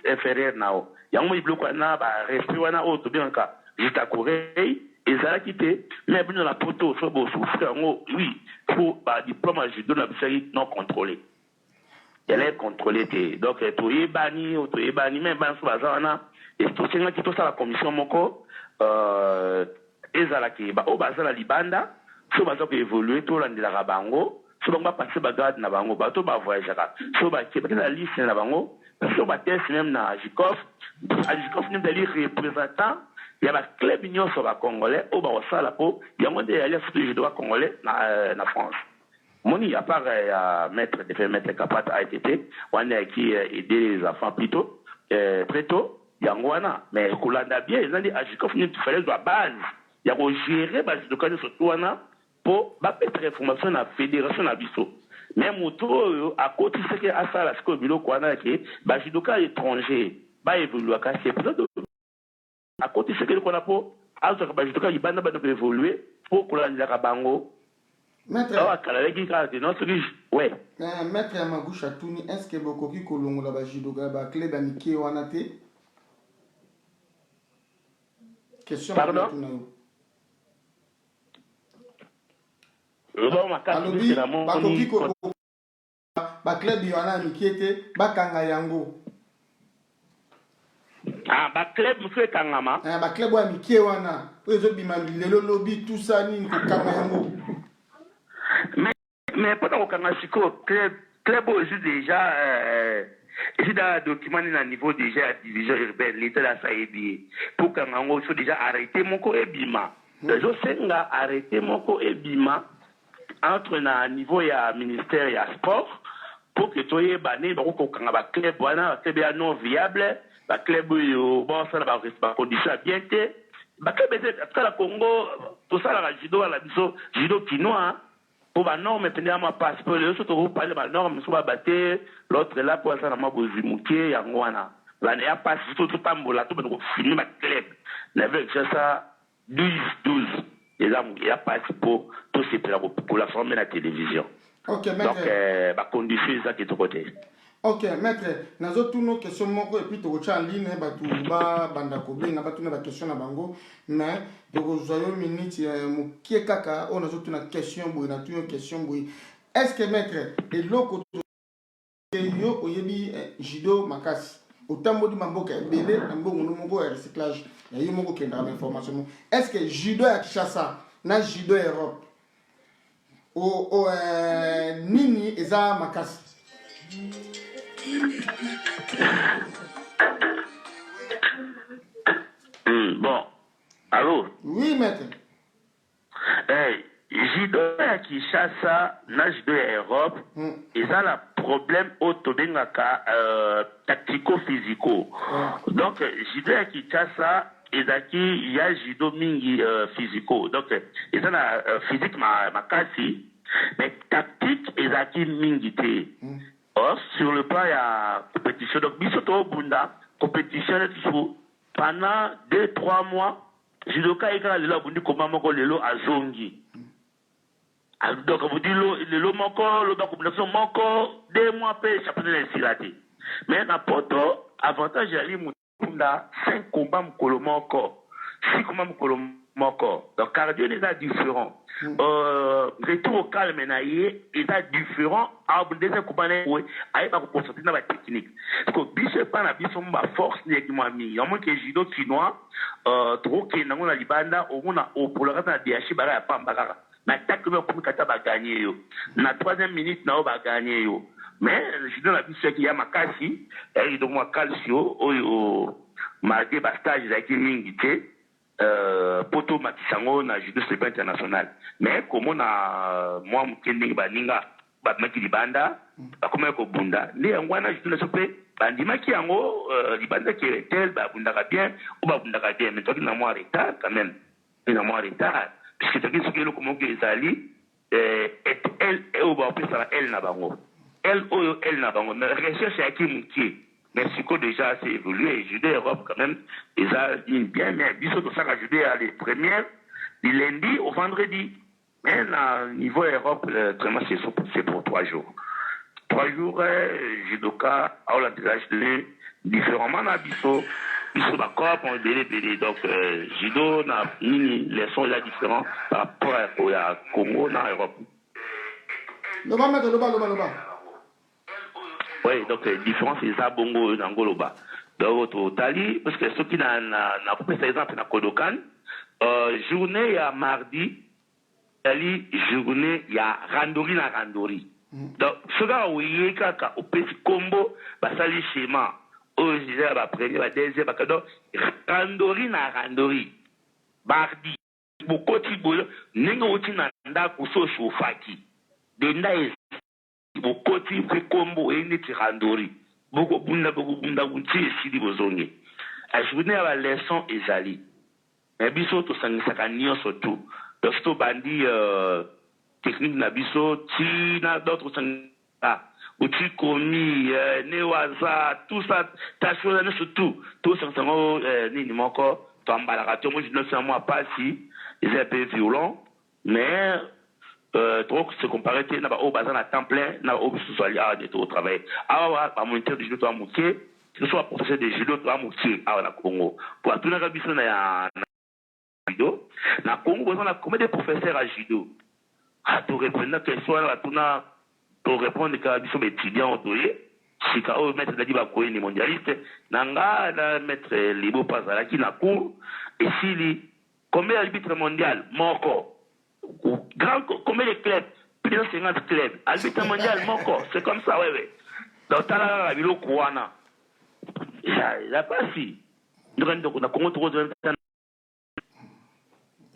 inférieur nao. Yango ibloku na ba respect wana o to bien ka. Juste Corée et ça quitté mais bien la poto so bo souffrir ngo oui pour ba diplôme à judo na bisari non contrôlé. Elle est contrôlée donc to yebani même ban so bazana et to senga ki to ça la commission moko ezala ki ba o bazala libanda so bazo ko évoluer to landela bango. Si on va passer bagarre na bango bato ba voyager so ba ki ba la liste na bango so ba test même na Ajikov même d'aller représentant il y a ba club union sur ba congolais au ba osala po il y a monde aller sur le judo congolais na France moni à part maître de faire maître capable a été on a qui aider les enfants plutôt très tôt yangwana mais kolanda bien ils ont dit Ajikov il fallait la base il y a gérer ba judo kan surtout wana pour mettre information na fédération na biso même moto à côté ce que à ça la sco bilo kwana ke ba judoka étranger ba évoluer ka c'est peut-être à côté ce que qu'on a pour alors que ba judoka ibanda ba évoluer pour kolanda ka bango maître ah kala ki ka non ce ouais maître ya magusha tuni est-ce que bokoki kolongola ba judoka ba club amiki wana te question pardon alobi bakoki baklebi wana mike te bakanga yango baclub mosu ekangama baclub oyo mike wana oyo ezobima lelo lobi tusa nini kokanga yango mais mpona kokanga sikoyo club oyo ezi déjà ezi na document na niveau déjà ya division urbaine l'état da sayebi pour kanga yango so déjà arrêté moko ebima ezosenga arrêté moko ebima entre na niveau ya ministère ya sport pour que toye bane ba ko kanga ba club wana club ya non viable ba club yo bon ça ba condition bien té ba club à la Congo tout ça la judo la biso judo quinoa pour ba norme pendant ma passeport les autres pour parler ba norme so ba battre l'autre là pour ça na ma bozimuke ya ngwana la ne a pas tout tambola tout ba filmer ba club na avec ça 12 et là il y a pas pour tout c'est pour la former la télévision. OK maître. Donc ba condition ça qui est de côté. OK maître nazo tuno question moko et puis to cha en ligne batu ba banda ko benga batu na ba question na bango mais to zoyo minute mukie kaka on nazo tuna question boy na tuno question boy est-ce que maître et loko yo oyebi judo makasi autant de mamboka bébé mbongo no moko ya recyclage ya yo moko kenda information est-ce que judo ya Kinshasa na judo Europe o nini eza makasi Bon, allô? Oui, maître. Judo ya Kinshasa, na judo ya Europe, ils ont le problème autodengaka tactico-physico. Donc, judo ya Kinshasa, il y a judo mingi physico. Donc, ils ont la physique makasi, mais tactique, ils ont mingi te. Or, sur le plan, il y a compétition. Donc, bisoto bunda, compétition, pendant 2-3 mois, judoka eka lelo bundi koma moko lelo azongi. Donc vous dites le moko le combinaison moko 2 mois pe championnat silati. Mais na poto avantage ali mutunda 5 combats mukolo moko. 6 combats mukolo moko. Donc cardio est différent. Retour au calme na yé est différent. A deuxième combat na oui, ayi ba ko concentrer na ba technique. Parce que biso pas na biso ba force ni ekimami. Ya moins que judo chinois trop ke nango na libanda au mona au pour le reste na DH bara ya pamba kaka. Na attaque comme kata ba gagner yo. Na 3e minute na o ba gagner yo. Mais judo na biso ki ya makasi, et donc moi calcio o marqué ba stage za ki mingi te. Poto makisango na judo sur le plan international. Mais comme on a moi mukending baninga ba maki libanda ba koma ko bunda ndi ngwana judo na sope bandima ki yango libanda ki tel ba bunda ka bien ou ba bunda ka bien mais toi na moi retard quand même na moi retard puisque tu dis que le comment que ezali elle et au ba pesa elle na bango elle na bango mais recherche ya ki muki. Mexico déjà c'est évolué, judo Europe quand même, déjà bien, mais biso tout ça a judo à les premières, du lundi au vendredi. Mais à niveau Europe, vraiment c'est pour 3 jours. 3 jours, judoka, à l'entourage de différemment na biso ba corps on belé donc judo na les sons là différents par rapport à Congo na Europe. Loba. Oui, donc différence c'est ça bongo n'angoloba. Donc au Tali parce que ceux qui na par exemple na Kodokan journée ya mardi Tali journée ya randori. Donc ce gars oui kaka au petit combo basali schéma au déjà ba premier ba deuxième ba donc randori mardi bokoti bolo ninga oti na ndako so shofaki denda bokoti pe kombo eni tirandori boko bunda bunti esili bozonge a journée à la leçon ezali mais biso to sangisaka nyonso tout donc to bandi technique na biso ti na d'autres sangisa uti komi newaza tout ça ta chose na surtout tout sango nini moko to ambalaka to mo je ne sais moi pas si ils un peu violent mais trop se comparer na ba au bazan à temps plein na au soit de au travail à moniteur de judo to amuke que soit professeur de judo to amuke à na Congo pour tout na biso na judo na Congo besoin na combien de professeurs à judo à tout répondre que soit na tuna pour répondre que biso étudiant otoye sika o maître dadi ba ko ni mondialiste nanga na maître libo pazala qui na cours et s'il combien arbitre mondial moko grand combien de clubs plus de 50 clubs arbitre mondial moko c'est comme ça ouais donc tala la bilo kwana la passi donc na Congo trop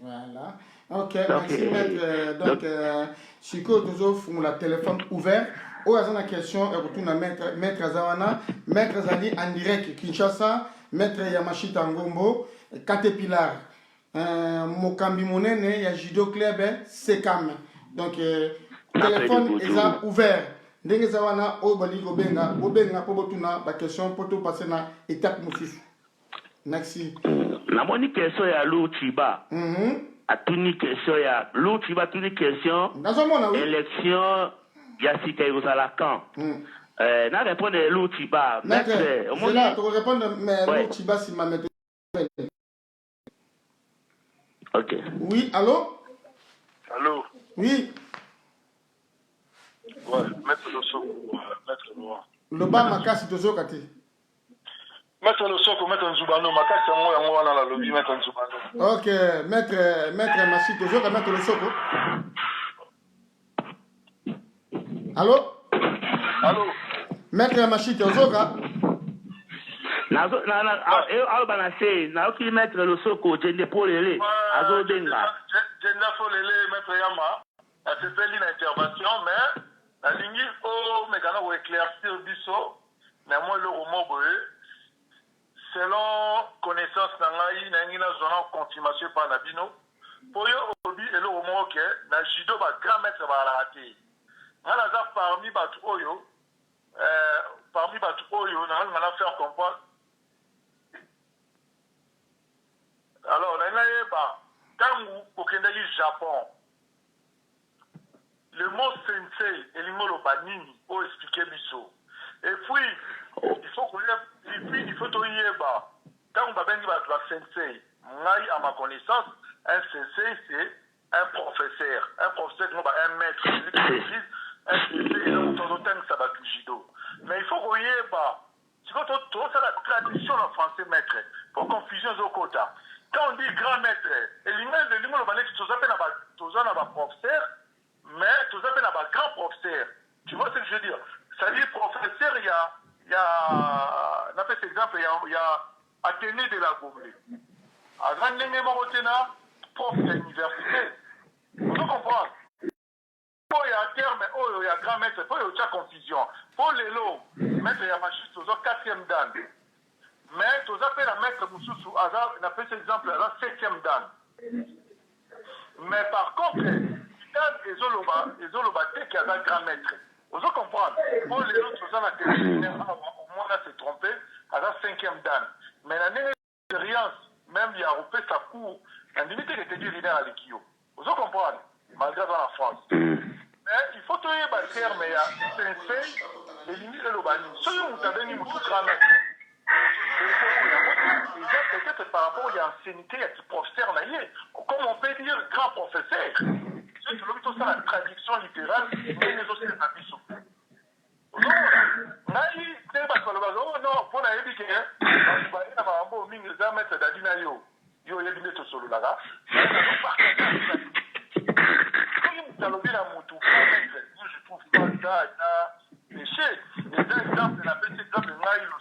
voilà ok merci maître donc Chico toujours la téléphone ouvert au azana question et retourne à maître Azawana maître Zali en direct Kinshasa maître Yamashita Ngombo Caterpillar Mokambi Monene ya judo club Sekam donc téléphone est ouvert ndenge zawana o bali gobenga po botuna ba question pour tout passer na étape musisi merci la moni question ya Loutiba atuni question ya Loutiba tuni question élection ya sika yozala quand na répondre Loutiba maître c'est là tu répondre mais Loutiba si ma maître. Ok. Oui, allô? Allô? Oui. Ouais, maître Losoko, maître Noir. Le bas makasi tozo kati. Maître Losoko, maître Nzubano, makasi yango yango wana la lobby maître Nzubano. Ok, maître Machi tozo ka maître Losoko. Allô? Allô? Maître Machi tozo ka. Banase, naoki mettre le soko, Jende Polele, Azo Denga. Jenda Polele, maître Yama, a fait l'intervention, mais la ligne au mécano éclaircir biso, mais moi le roman selon connaissance nangai nangina zona confirmation par Nabino, pour yo obi et le roman ok, na judo ba grand maître ba la raté. Ngala parmi batu oyo, na faire comprendre. Alors, quand vous au Japon, le mot sensei et le mot banini pour expliquer biso. Et puis, il faut quand vous avez dit sensei, à ma connaissance, un sensei c'est un professeur. Un professeur, un maître, un sensei, mais il faut que vous ayez si vous avez la tradition en français maître, pour confusion au quota. Quand on dit grand maître, et l'image de l'image, tout ça n'a pas professeur, mais tout ça n'a pas grand professeur. Tu vois ce que je veux dire? Ça dit professeur, il y a, on a fait cet exemple, il y a Athénée de la Gombe. À Grand Némé Morotena, prof de l'université. Vous comprenez? Il y a terme, il y a grand maître, il y a confusion. Pour les lots, maître, il y a machiste, il y a 4e dan. Mais tu as fait la maître Moussoussou, on a fait cet exemple, la 7e dan. Mais par contre, les Zoloba, qui a un grand maître. Vous comprenez? Pour les autres, on a au moins là, s'est trompé, à la 5e dan. Mais la expérience, même il y a repris sa cour, la limite était du leader à l'Ikio. Vous comprenez? Malgré dans la France. Mais il faut trouver un terme, il y a sensei et limite le bani. Si vous avez mis tout grand maître, peut-être par rapport à l'ancienneté, à ce professeur, comme on peut dire grand professeur. C'est tout ça la traduction littérale, mais les autres c'est pas bisou. Non, pour la éduquer, on va avoir mis les maîtres d'Adinayo. Yo, il y a des solo là-bas. Je trouve pas ça péché. Les exemples, la petite exemple, le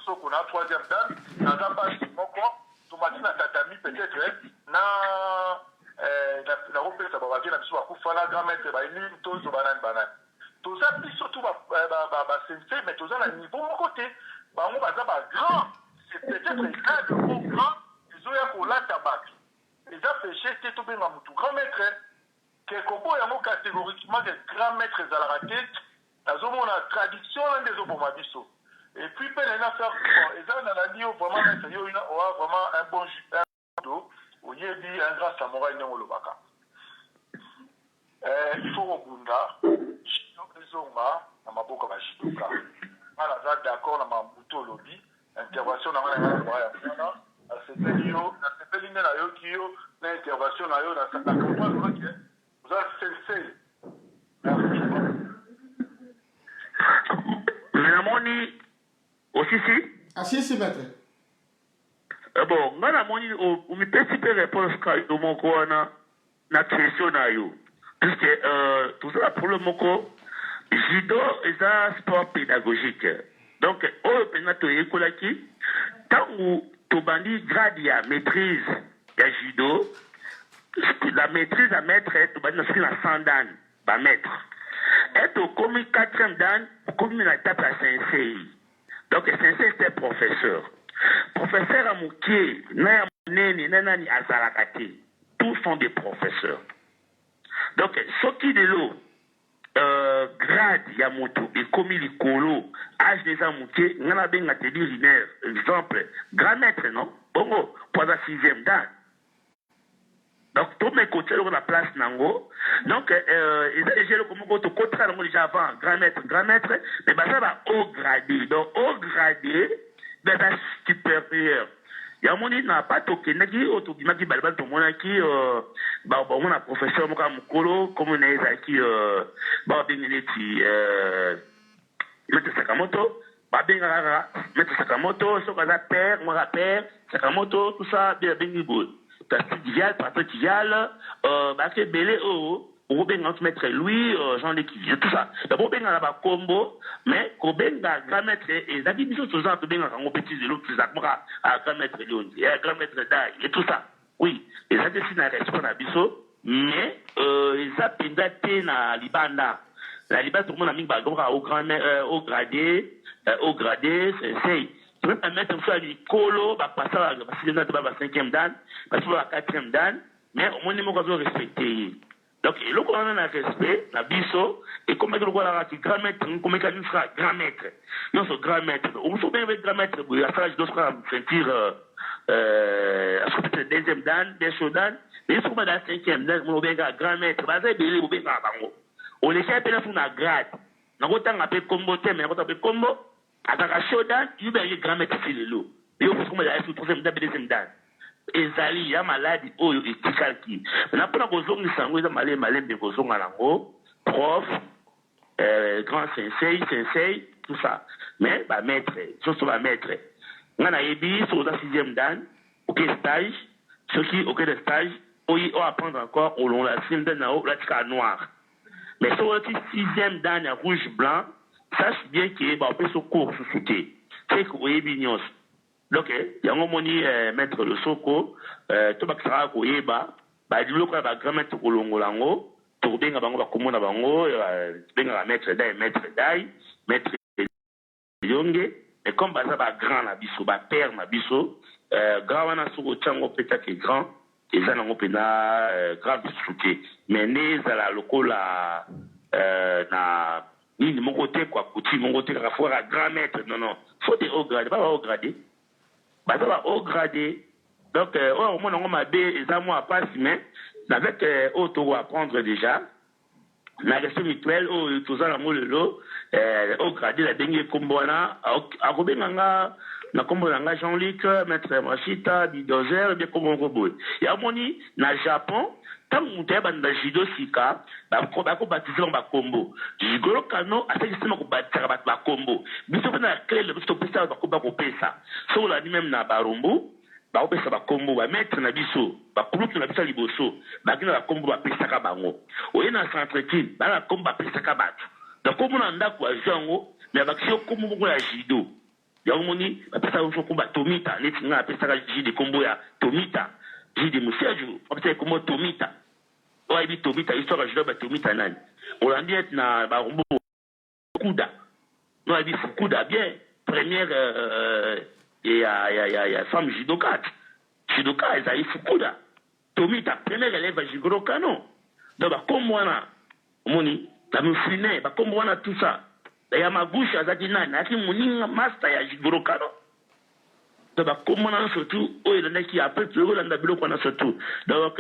saut qu'on a 3e dan, dans la base de mon corps, tomate na tatami peut-être, la repère, ça va bien, la mission à coup, la grand-mère, une tose de banane. Tout ça, puis surtout, sensei, mais tout ça, à niveau mon côté, on va dire, grand, c'est peut-être le mot grand, ils ont pour la tabac. Ils ont péché, c'est tout bien, mon grand maître. Quelque part, il y a catégoriquement des grands maîtres à la raquette, dans la tradition des Obomabiso. Et puis, il y a faire, ils ont la dit, vraiment, il y a vraiment un bon judo, où il y a un grand samouraï dans le Baka. Il faut au Bunda, ils ont ma boca à Shidoka. Voilà, d'accord, dans ma bouton lobby, intervention dans la l'intervention dans la campagne. Vous avez sensei. Namoni aussi si. Ah si maître. Bon, moi namoni o mi pesi pe réponse ka do moko na question na yo. Puisque tout ça pour le moko judo est un sport pédagogique. Donc au penato ekolaki tangu to bandi grade ya maîtrise ya judo. La maîtrise à maître est au 100 dan, ba maître. Est au commis 4e dan, commis la table à sensei. Donc sensei c'était professeur. Professeur à Mouké, na neni, nanani azarakate. Tous sont des professeurs. Donc ce qui de l'eau, grade yamoto et commis les colo, âge des amouké, n'en ben à te dire exemple, grand maître non? Bongo, pour la 6e dan. Donc, tous mes coachs ont la place nango. Donc, j'ai le côté déjà avant, grand maître, mais ça va haut gradé. Donc, haut gradé, ben, supérieur. Il y a mon n'a pas toqué, n'a qui, autogimaki, balbal, tout le monde qui, on a professeur, Mukolo, comme on est qui, Barbineleti, Maître Sakamoto, Barbingara, Maître Sakamoto, Sokaza père, moi père, Sakamoto, tout ça, bien, bien, patriarcal, Baké Belé, obenga maître Louis Jean-Luc Kivio tout ça da obenga na ba combo mais obenga grand maître et ça dit biso toujours to benga ngo petit zelo qui ça à grand maître Léon et grand maître Dai et tout ça oui et ça c'est na respect na biso mais ça pendate na libanda la libanda tout le monde a mis ba au grand au gradé c'est tu peux pas mettre ça du colo ba passer à la 5e dan passer à la 4e dan mais au moins nous devons respecter. Donc, le qu'on a un respect, la biso, et comme le voilà qui grand maître, comme il sera grand maître. Non, ce grand maître. On se bien avec grand maître, il y a ça, je dois sentir, peut-être deuxième dan, deuxième dan, mais il faut pas dans la 5e dan, on va grand maître, bah, c'est belé, on va bango. On essaie à peine sur la grade. On va t'en appeler combo, mais on va t'appeler combo, à ta chaud dan, il va y grand maître, c'est le lot. Et on faut aller sur le 3e dan, deuxième dan. Ezali ya maladi oyo etikaki na pona kozongisa yango eza malembe kozonga nango prof grand sensei tout ça mais ba maître surtout ba maître nga na yebi so za 6e dan ok stage ce qui ok de stage oyi o apprendre encore au long la 6e dan na o la tika noir mais so ti 6e dan ya rouge blanc sache bien que ba peut se cours sous-souté c'est que oyebi nyos. Donc, il y a un moment mettre le soko, tout le monde koyeba, bah du coup ba grand maître kolongolango, to benga bango ba komona bango, benga maître dai, maître yonge, mais comme ba ça ba grand na biso, ba père na biso, grand wana soko chango peut-être grand, et ça nango pena grand bisouté, mais né za la lokola na ni mon côté quoi, petit mon côté la fois grand maître, non, faut des haut grade, pas haut gradé. Bah ça va au gradé. Donc au moins on m'a bé les amours à passe mais avec auto apprendre déjà la gestion mutuelle au tout ça l'amour le lot au gradé la dernière combona à Robinanga na combona Jean-Luc maître Machita Bidozer bien comme on robot et à moni na Japon tant muté banda judo sika ba ko baptiser ba combo jigoro kano a fait système ko baptiser ba combo biso na clé le biso pesa ba ko pesa so la ni même na barumbu ba ko pesa ba combo ba mettre na biso ba kulutu na biso liboso ba kina ba combo ba pesa ka bango o na centre-ville ba la combo ba pesa ka batu donc comme on anda ko ajango mais ba kio combo ko ya judo ya moni ba pesa ko combo tomita ni tinga pesa ka judo combo ya tomita j'ai des moussiages, peut-être comme Tomita. On a dit Tomita, histoire de Tomita nan. On a dit na Barumbo Fukuda. On a dit Fukuda bien. Première il y a femme judoka. Judoka, elle a dit Fukuda. Tomita, première élève à judoka non. Donc comme moi moni, la musulmane, comme moi tout ça. Il y a ma bouche à Zadina, na qui moni master ya judoka non. Donc, comme on a surtout, il y en a qui appellent le rôle de qu'on a surtout. Donc,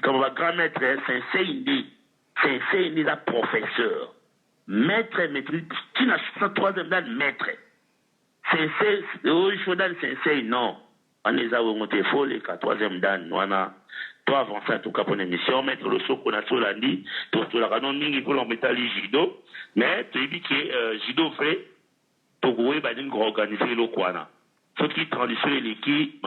comme on va grand maître, c'est un professeur. Maître, maîtrise, qui n'a pas 3e dan, maître. C'est non. On est à monter faux, les 3e dan, on a 3 avancés en tout cas pour l'émission, mettre le saut qu'on a sur l'andi, tout la canon, mingi pour l'embêter judo, mais tu dis que judo fait, pour vous, il va organiser le Kwana. Ce qui traditionnel l'équipe,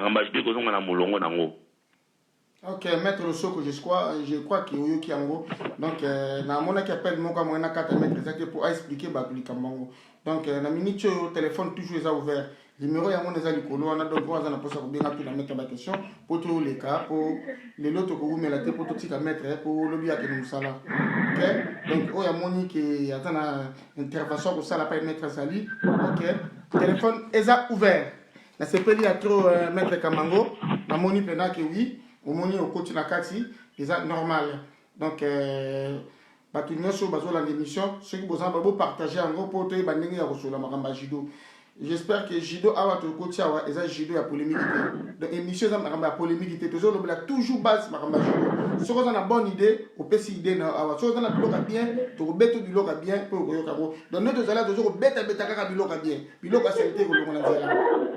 ok, maître le soko, je crois qu'il y a qui ango. Donc, na mona qui appelle mon comme on a 4 mètres exact pour expliquer bakuli kamango. Donc, na minute au téléphone toujours est ouvert. Numéro ya mona ezali kolo on a donc on a posa ko bien tout la mettre ba question pour tous les cas pour les lots que vous mettez la pour tout tika mettre pour le bien que nous sala. OK? Donc, o ya moni qui attend intervention pour ça la pas mettre sali. OK? Téléphone est ouvert. Na sepeli ya trop maître Kamango na moni pena que oui au moni au coach na kati c'est normal donc batu nyonso bazola l'émission ceux qui besoin ba partager en gros pour te bandingi ya kosola makamba judo. J'espère que judo awa to coach awa eza judo ya polémique donc émission za makamba polémique toujours le toujours base makamba judo so ko na bonne idée au pesi idée na awa so na biloka bien to beto biloka bien pour koyoka ko donc nous tous là toujours beta kaka biloka bien biloka santé ko ngona nzela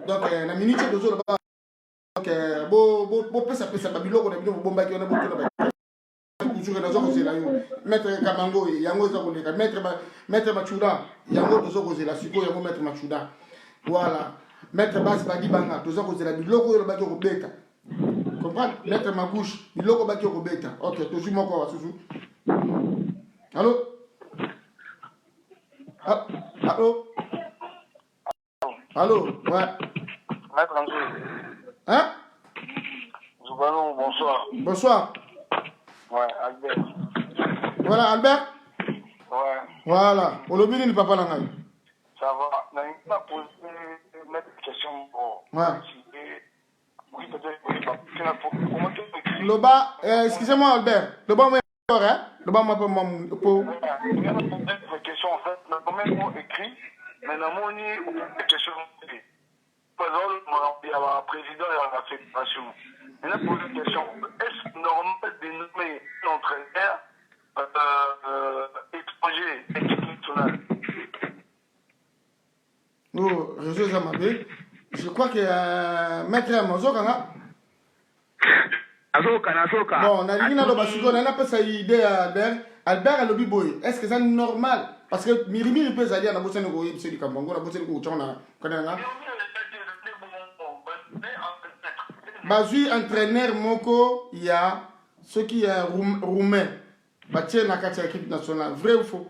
donc na minute toujours donc bo pesa ba biloko na bino bomba ki ona bo tona toujours na zoko zela yo maître Kamango yango za ko leka maître Machuda yango to zoko zela siko yango maître Machuda voilà maître Bas Badibanga to zoko zela biloko yo ba ki ko beta comprendre maître Magouche biloko ba ki ko beta ok to zuma ko wa susu Allô? Ah, allô? Allô? Ouais. Maître André. Hein? Zoubano, bonsoir. Bonsoir. Ouais, Albert. Voilà, Albert? Ouais. Voilà. Olobini ni papa Langai. Ça va. On m'a posé une question pour oui, peut-être, comment tu écris? Loba, excusez-moi Albert. Loba, moi, hein? Loba, moi, pour... Il y a une question, en fait. Le premier mot écrit, mais le mot ni une question. Par exemple, il y a un président et la fédération. Il a posé une question. Est-ce normal de nommer un entraîneur étranger, équipe nationale? Oh, réseau Zamabé. Je crois que Maître Amazokanga. Azoka. Bon, on a dit on a pas ça idée à Albert. Albert a le biboy. Est-ce que c'est normal? Parce que Mirimi peut aller à la bosse de Goye, c'est du Cambango, la bosse de Gouchana. Bazui entraîneur Moko, il y a ce qui est roumain. Bâtir la carte équipe nationale. Vrai ou faux?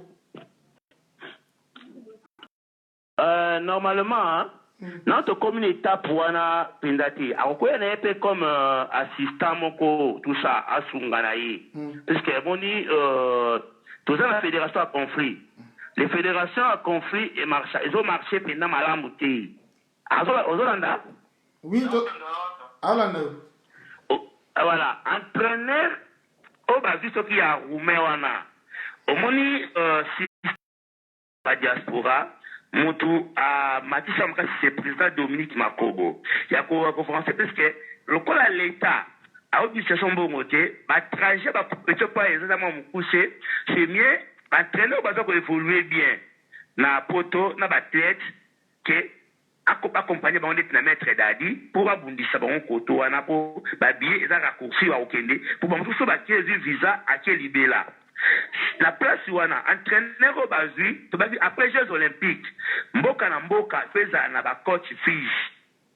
Normalement, hein, notre commune étape wana pindati. Alors quoi, on est un peu comme assistant moko tout ça à Sunganaï. Parce que on dit tout ça la fédération a conflit. Les fédérations a conflit et marché. Ils ont marché pendant malamouti. Azolanda. Oui, Alanda. Voilà, entraîneur au bas ce qui a roumain wana. Au moni si la diaspora. Moutou a Matissa Mkasi, c'est président Dominique Makobo. Il y a une conférence parce que le col à l'État a une situation bon côté, ma trajet va pas exactement me coucher, c'est mieux, entraîner au besoin d'évoluer bien. Na poto, na batlet, que accompagner on est na maître d'adi pour abondissa bon koto ana pour babier et ça raccourci à okende pour bon tout ça bakier visa à quel libéla. La place wana entraîneur au bazui après Jeux olympiques mboka na mboka feza na ba coach fille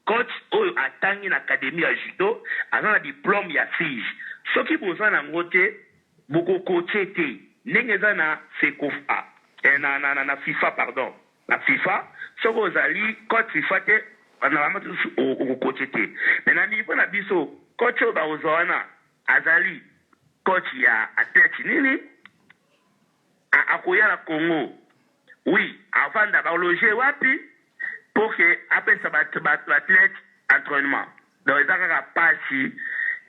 coach oyo atangi na académie ya judo azana na diplôme ya fille soki boza na ngote boko coacher te ndenge za na FECOFA na FIFA pardon na FIFA soko ozali coach FIFA te na ba matu o coacher te mais na niveau na biso coach oyo ba ozwana azali coach ya athlète nini akoya la Congo. Oui, avant d'avoir logé wapi pour que après ça athlète entraînement. Donc ils ont passé,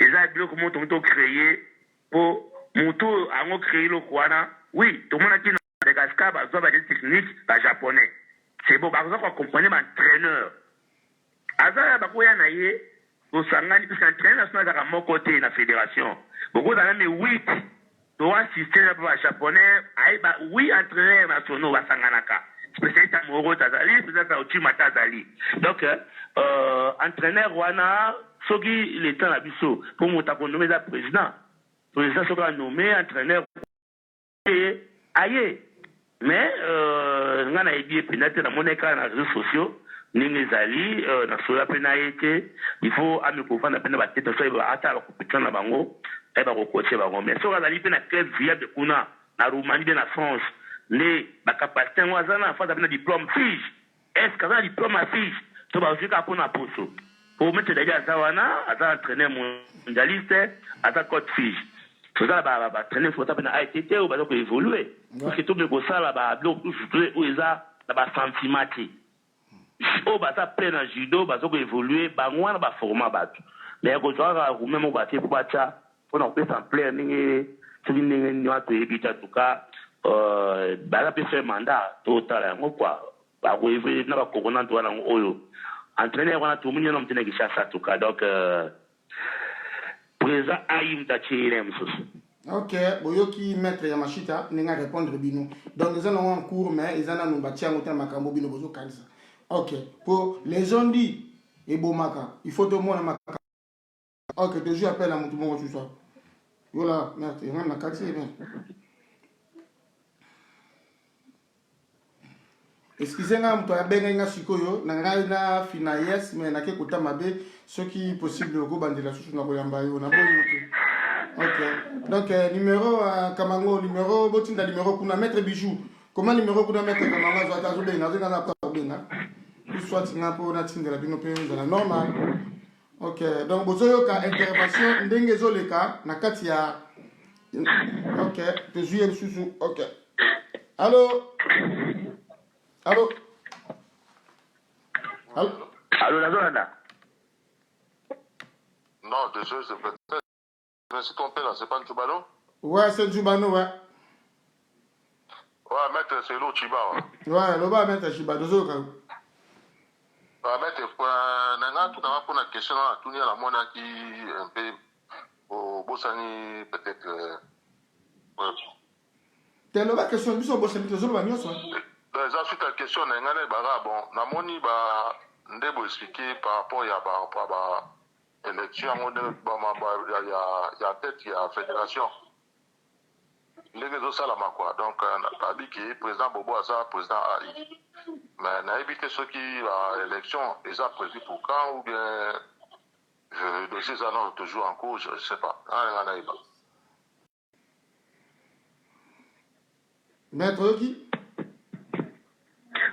ils ont bloqué comment tout créé pour moto a créé le Kwana. Oui, tout le monde a dit dans Madagascar, bah ça va des techniques bah japonais. C'est bon, par exemple on comprenait l'entraîneur. Azara bakoya na ye, au sangani parce qu'entraîneur national à mon côté la fédération. Beaucoup d'années mais 8 doit système pour les japonais oui entraîneur nationaux va sanganaka spécialiste Moro Tazali spécialiste Ochima Tazali donc entraîneur wana soki l'état na biso pour monta ko nommer za président soka nommé entraîneur aye mais ngana ebi penate na moneka na réseaux sociaux ningi zali na sola pena été il faut amiko na pena ba tete so ba ata ba compétition na bango et ba coacher bango mais so azali pena club viable kuna na Roumanie de la France les ba capacité ngwazana fa na diplôme fille est-ce que ça diplôme fille to ba fika kuna poso pour mettre d'ailleurs ça wana ata entraîneur mondialiste ata coach fille tout ça ba entraîneur faut taper na ITT ou ba ko évoluer parce que tout le ça là ba bloc tout ou eza na ba sentimati o bata plein en judo bazo ko évoluer ba ngwana ba format batu mais ko tsara ko même ba te pacha on a peut en plein ningi tuli ningi ni watu ebita tuka ba la peut faire mandat total ngo quoi ba ko évoluer na ba kokona to wana oyo entraîneur wana tout munyo no mtene kishasa tuka donc président ayim ta chire msusu. Ok, boyoki maître Yamashita ninga répondre bino donc ils ont en cours mais ils en ont bâti en hôtel makambo bino bozo kanisa. Ok, pour les gens dit et Bomaka, il faut tout le monde à ok, je appelle à mon tout le monde ce soir. Voilà, merde, il y a un quartier. Excusez-moi, je vais vous dire que je na fina yes, mais na ke kota mabe, ce qui est possible de go bandela sous na boyamba yo na boyo. Ok. Donc, numéro, Kamango, numéro, botinda numéro, kuna mettre bijou. Comment numéro kuna mettre Kamango, zata zobe, na zena kwa benga. Tout soit tinga po na tinga la bino pe la normal. Ok. Donc, bozoyo ka intervention, ndenge zo leka, na kati ya. Ok. Te juye susu. Ok. Allô? Allô? Allô? Allô, Nazolanda? Non, désolé, c'est peut-être. Je me suis trompé là, c'est pas Njubano? Ouais, c'est Njubano, ouais. Ouais, maître, c'est l'autre Chiba. Ouais, le bas, maître Chiba, deux autres. Ouais, maître, pour la question, tout le monde qui un peu au Bossani, peut-être. T'es le bas, question, bis au Bossani, tu as mis ça. Ensuite, la question, bon, Namoni, ndebo expliqué par rapport à l'élection, il y a peut-être il y a fédération. Les réseaux salama quoi. Donc, on a dit que le président Bobo a ça, président AI. Mais on a évité ceux qui à l'élection, ils ont prévu pour quand ou bien le dossier ça toujours en cours, je ne sais pas. Maître qui?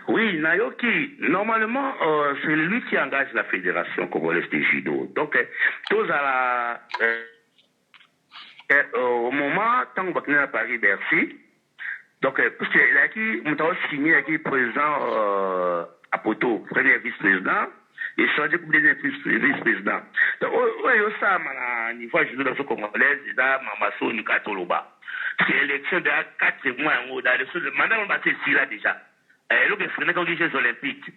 Oui, Nayoki, normalement, c'est lui qui engage la fédération congolaise de judo. Donc, tous à la... au moment, tant qu'on va à Paris-Bercy, donc, parce qu'il a signé avec le président Apoto, premier vice-président, et changé comme vice-président. Donc, il y a ça, au niveau de judo congolaise, il y a Mamasso Nikatoloba. C'est l'élection de 4 mois, dans l'élection de mandat, on va se ici là déjà. Le président des Jeux Olympiques.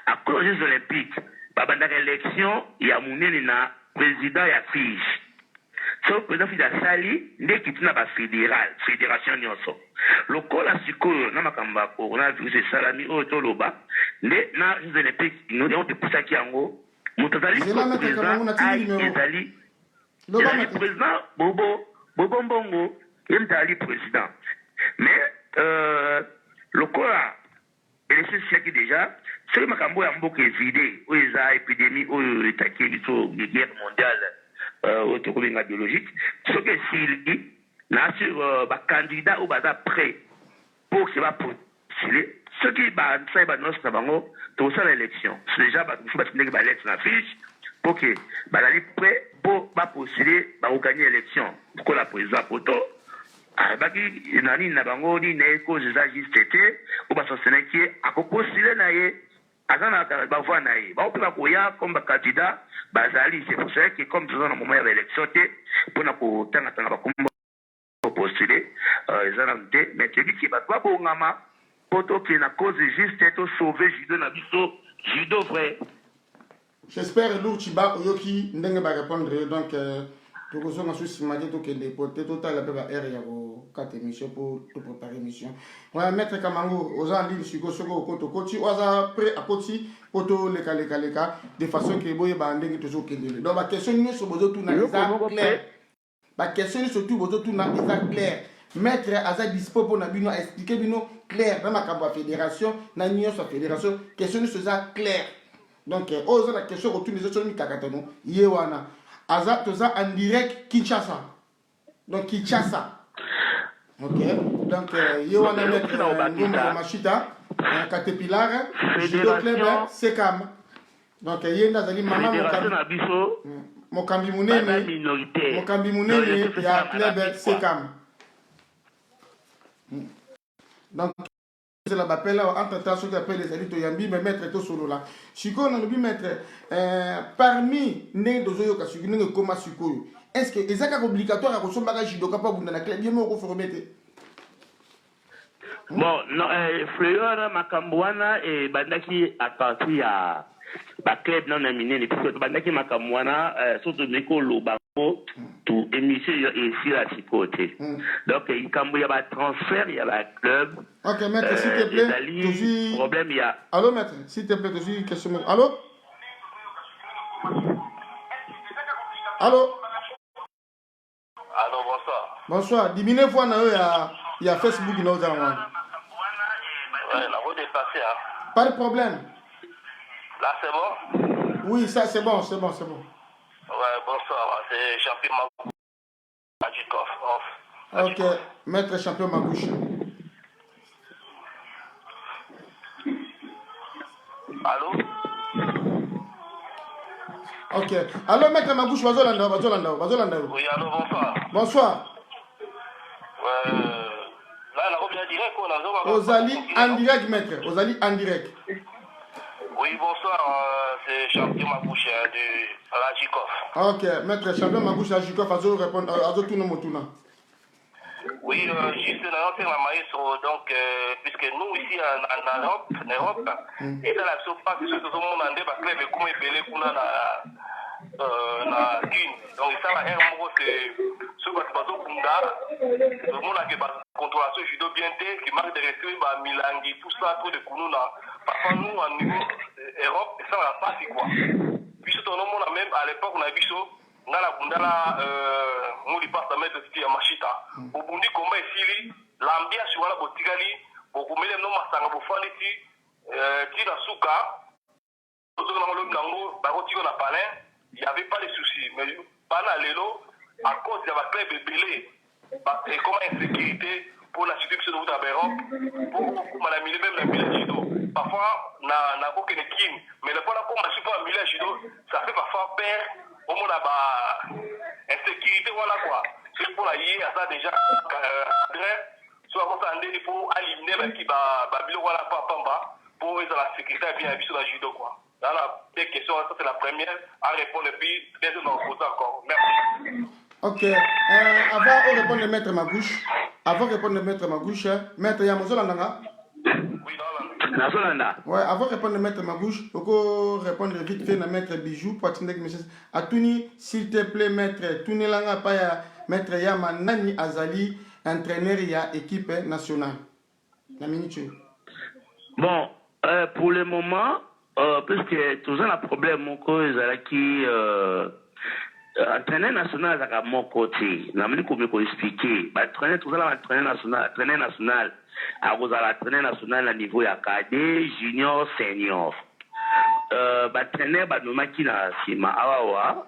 À cause des Jeux Olympiques, pendant l'élection, il y a mon président et fille. So président fida sali ndé kitina ba fédération nyonso. Lokola sikoyo na makamba coronavirus salami o toloba ndé na Jeux Olympiques nous on te poussa ki yango mutazali président ezali président Bobo Mbongo yemtali président. Mais lokola élection siaki déjà c'est makambo ya mboka vidé o eza épidémie o etaki biso guerre mondiale autocolinga biologique ce que s'il na sur candidat ou baza prêt pour que va postuler ce qui va ça va nous savango tout ça l'élection c'est déjà ba faut battre ba lettre na fiche pour que ba la prêt pour ba postuler ba gagner l'élection pour la président poto baki nani na bango ni ne ko za juste ou ba sostener qui a postuler na ye azana ba voix na ye ba opa ko ya comme candidat bazali c'est pour ça que comme dans un moment il y avait l'élection pour na ko tanga ba ko postuler ezana nte mais tu dis que ba kwa bongama poto qui na cause juste to sauver judo na biso judo vrai. J'espère Lourd Chiba Oyoki ndenge ba répondre donc pour que ça soit imaginer tout que des potes total la peba air ya ko 4 émissions pour te préparer l'émission. Ouais maître Kamango aux en ligne sur Soko Koto Koti oza prêt à Koti poto leka de façon que boye ba ndenge toujours kendele. Donc la question ni sur bozo tout na clair. La question ni surtout bozo tout na clair. Maître aza dispo pour na bino expliquer bino clair dans ma kamba fédération na union sa fédération question ni sur ça clair. Donc oza la question retourne les autres ni kakatano yewana Aza toza en direct Kinshasa. Donc Kinshasa. Ok. Donc Yewana mettre Ngoma Machita, Caterpillar, Judo Club Sekam. Donc Yenda Zali Mama Mokambi Munene, il y a Club Sekam. Donc c'est la bapelle entre temps ceux qui appellent les élites Yambi mais mettre tout solo là. Chiko on a le mettre parmi né dozoyo ka suki ne koma suko. Est-ce que ezaka obligatoire à consommer bagage judo capable dans la club bien mo ko formete. Bon non Fleur Makambwana et bandaki à partir à ba club non nominé et puis bandaki Makambwana surtout Nekolo Bango tout émission ici à côté. Donc il y a un transfert, il y a un club. Ok, maître, s'il te plaît. Problème, il y a. Allô, maître, s'il te plaît, tu question. Allô? Allô? Allô, bonsoir. Bonsoir. Diminuez fois il y a Facebook qui nous a envoyé. Ouais, la route est passée, hein. Pas de problème. Là, c'est bon? Oui, ça, c'est bon. Ouais, bonsoir. C'est Jean-Pierre Magou. Rajikov. Ok, maître champion Magouche. Allô? Ok. Alors, maître Magouche, Bazolanda. Oui, allô, bonsoir. Bonsoir. Là, on a bien direct, on a Ozali en direct, maître. Ozali en direct. Oui, bonsoir, c'est champion Magouche de Rajikov. Ok, maître champion Magouche Rajikov, Azo répondre, Azo Tuna Motuna. Oui, juste la maestro, donc, puisque nous ici en Europe, et dans la surface, tout le monde a des clubs comme Belé Kuna na Kin. Donc, ça va être un mot que ce que tu Kunda, le monde a que contrôlation judo bien qui marque des respect, Milangi, tout ça, tout de Kununa. Parfois, nous, en niveau Europe, ça va pas, c'est quoi. Puis, tout le monde a même, à l'époque, on a vu ça. Ngala kundala nguli pasta mettre sti ya mashita obundi komba esili l'ambiance wala botikali bokumele no masanga bofandi ti na suka ozo na ngolo nango bakotiko na palais il y avait pas de soucis mais bana lelo à cause de la club belé et comme insécurité pour la situation de l'Europe pour la mille même la mille judo parfois na ko kene kin mais le pas comme je pas mille judo ça fait parfois peur au monde a insécurité voilà quoi c'est pour la yé à ça déjà soit comme ça il faut éliminer qui va bilo voilà pas pamba pour la sécurité bien habitué sur la judo quoi dans la deux questions ça c'est la première à répondre et puis bien sûr on pose encore merci. Ok, avant de répondre de maître Magouche, maître Yamozola Nanga. Oui, ouais, avant de répondre de maître Magouche, il faut répondre vite fait à maître Bijou, Poitinek, monsieur. Atuni, s'il te plaît, maître, Tuni Langa Paya, maître Yama Nani Azali, entraîneur ya équipe nationale. La minute. Bon, pour le moment, puisque tout ça, le problème, qui entraîneur national à mon côté, n'a même pas expliquer. Entraîneur tout ça, entraîneur national, à vous à l'entraîneur national à niveau cadet, junior, senior. Entraîneur qui na sima awa